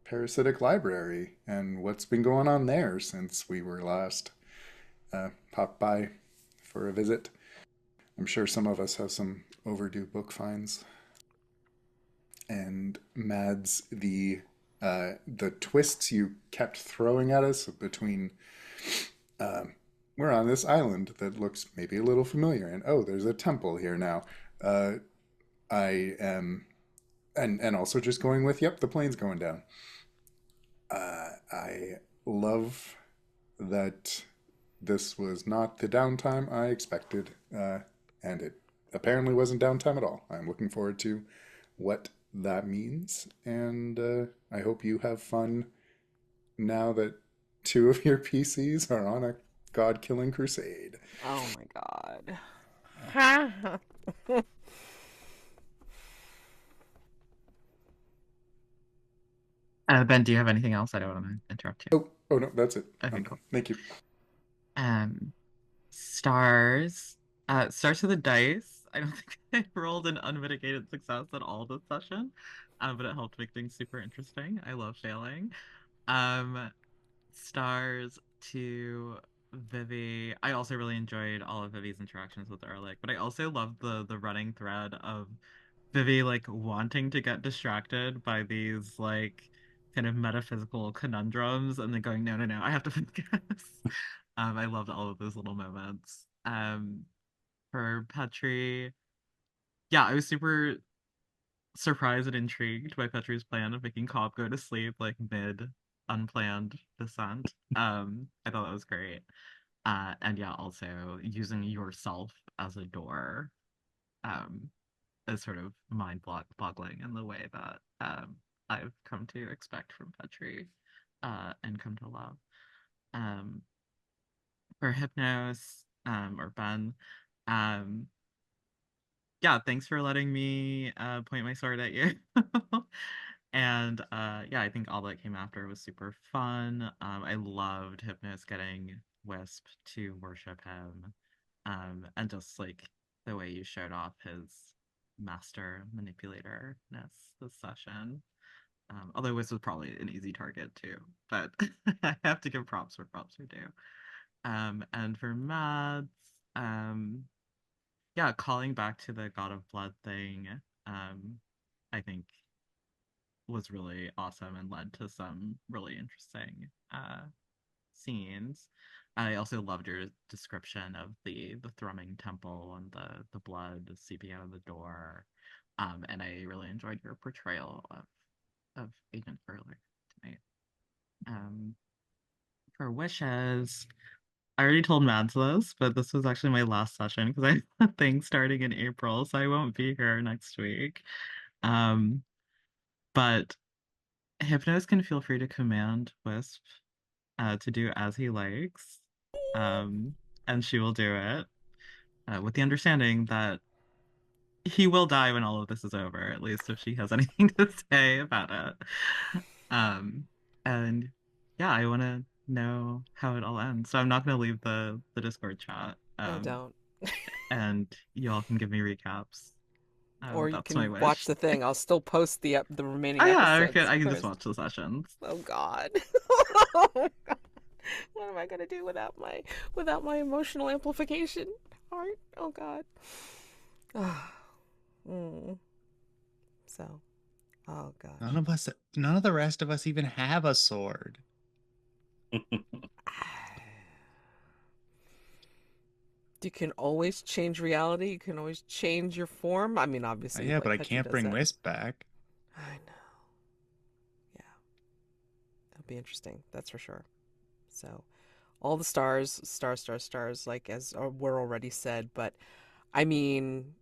parasitic library and what's been going on there since we were last popped by for a visit. I'm sure some of us have some overdue book finds. And Mads, the twists you kept throwing at us between uh, we're on this island that looks maybe a little familiar, and oh, there's a temple here now. Uh, I am, and also just going with, yep, the plane's going down. I love that this was not the downtime I expected, and it apparently wasn't downtime at all. I'm looking forward to what that means, and I hope you have fun now that two of your PCs are on a god killing crusade. Oh my god. Ben, do you have anything else? I don't want to interrupt you. Oh no, that's it. Okay, cool. Thank you. Um, stars. Stars to the dice. I don't think I rolled an unmitigated success at all this session, but it helped make things super interesting. I love failing. Um, stars to Vivi. I also really enjoyed all of Vivi's interactions with Ehrlich, but I also loved the running thread of Vivi like wanting to get distracted by these like kind of metaphysical conundrums and then going, no, no, no, I have to focus. I loved all of those little moments. For Petri, yeah, I was super surprised and intrigued by Petri's plan of making Cobb go to sleep like mid unplanned descent. I thought that was great. And yeah, also using yourself as a door um is sort of boggling in the way that I've come to expect from Petri and come to love. Um, for Hypnos or Ben, um, yeah, thanks for letting me point my sword at you. And yeah, I think all that came after was super fun. I loved Hypnos getting Wisp to worship him. And just like the way you showed off his master manipulator-ness this session. Although Wisp was probably an easy target too, but I have to give props where props are due. And for Mads, um, yeah, calling back to the God of Blood thing, I think was really awesome and led to some really interesting scenes. I also loved your description of the thrumming temple and the blood seeping out of the door. And I really enjoyed your portrayal of Agent Ehrlich tonight. Um, for wishes, I already told Mads this, but this was actually my last session because I have a thing starting in April, so I won't be here next week. Um, but Hypnos can feel free to command Wisp to do as he likes, and she will do it. with the understanding that he will die when all of this is over, at least if she has anything to say about it. And yeah, I want to know how it all ends. So I'm not going to leave the Discord chat. No, don't. And y'all can give me recaps. Or you That's my can wish. watch the thing. I'll still post the remaining Oh yeah, episodes. I can just watch the sessions. Oh God. Oh God. What am I gonna do without my emotional amplification part? Oh God. So, oh gosh. None of the rest of us even have a sword. You can always change reality. You can always change your form. I mean, obviously. Yeah, like, but I Petri can't does bring that. Wisp back. I know. Yeah. That'll be interesting. That's for sure. So, all the stars, like as were already said. But, I mean,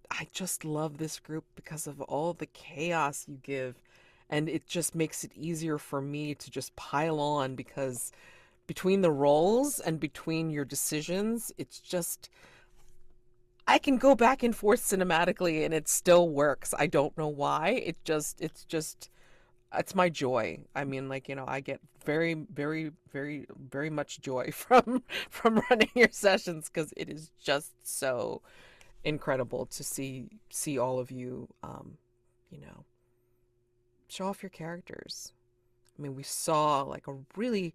I just love this group because of all the chaos you give. And it just makes it easier for me to just pile on because between the roles and between your decisions, it's just I can go back and forth cinematically and it still works. I don't know why. It's my joy. I mean, like, I get very, very, very, very much joy from running your sessions because it is just so incredible to see all of you show off your characters. I mean, we saw like a really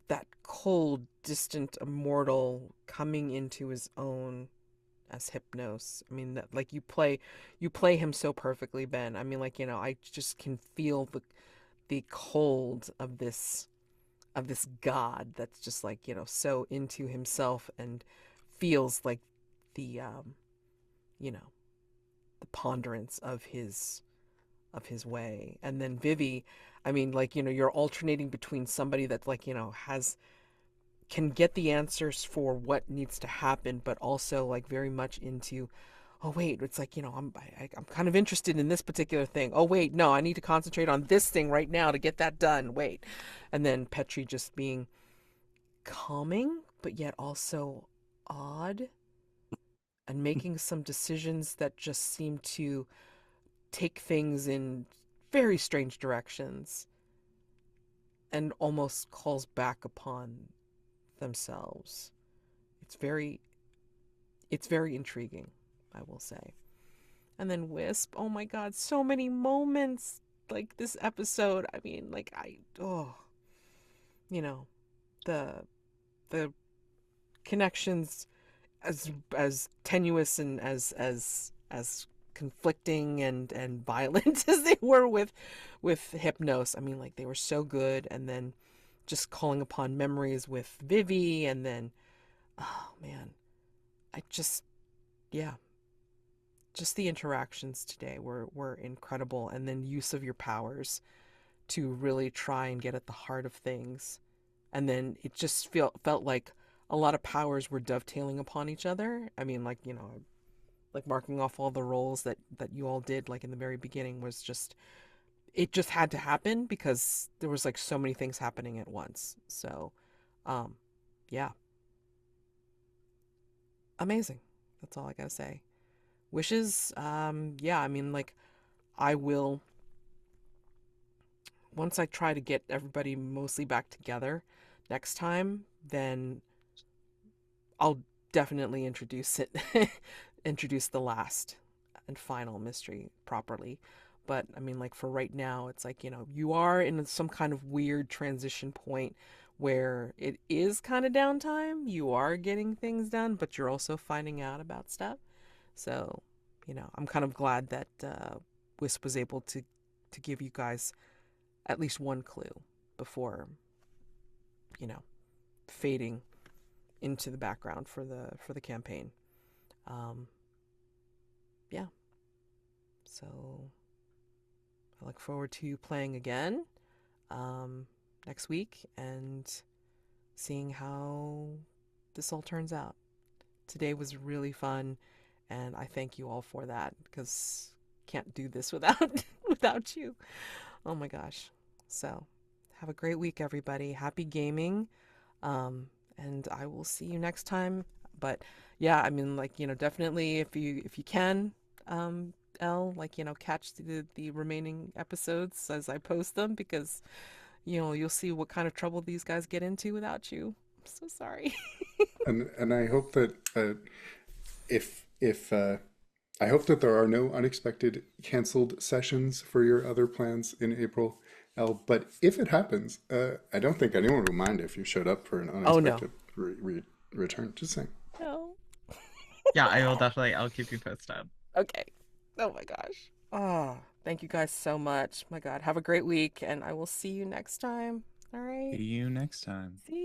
that cold, distant immortal coming into his own as Hypnos. I mean, that like you play him so perfectly, Ben. I mean, like, I just can feel the cold of this god that's just like, so into himself and feels like the you know, the ponderance of his way. And then Vivi, I mean, like, you're alternating between somebody that, like, can get the answers for what needs to happen, but also like very much into, oh wait, it's like, I'm kind of interested in this particular thing. Oh wait, no, I need to concentrate on this thing right now to get that done. Wait. And then Petri just being calming, but yet also odd and making some decisions that just seem to take things in very strange directions and almost calls back upon themselves. It's very intriguing, I will say. And then Wisp, oh my God, so many moments like this episode. I mean, like the the connections as tenuous and as conflicting and violent as they were with Hypnos. I mean, like, they were so good. And then just calling upon memories with Vivi, and then oh man, just the interactions today were incredible. And then use of your powers to really try and get at the heart of things. And then it just felt like a lot of powers were dovetailing upon each other. I mean, like, like marking off all the roles that you all did, like in the very beginning, was just, it just had to happen because there was like so many things happening at once. So, yeah, amazing. That's all I gotta say. Wishes, yeah, I mean, like, I will, once I try to get everybody mostly back together next time, then I'll definitely introduce the last and final mystery properly. But I mean, like, for right now, it's like, you are in some kind of weird transition point where it is kind of downtime. You are getting things done, but you're also finding out about stuff. So, I'm kind of glad that Wisp was able to give you guys at least one clue before, fading into the background for the campaign. Yeah. So I look forward to playing again next week and seeing how this all turns out. Today was really fun, and I thank you all for that because can't do this without without you. Oh my gosh. So have a great week, everybody. Happy gaming. And I will see you next time. But yeah, I mean, like, definitely if you can, Elle, like, catch the remaining episodes as I post them, because you'll see what kind of trouble these guys get into without you. I'm so sorry. And I hope that if I hope that there are no unexpected canceled sessions for your other plans in April, Elle. But if it happens, I don't think anyone will mind if you showed up for an Oh no. unexpected return. Just saying. No. Yeah, I will definitely. I'll keep you posted. Okay. Oh my gosh. Oh, thank you guys so much. My God, have a great week, and I will see you next time. All right. See you next time. See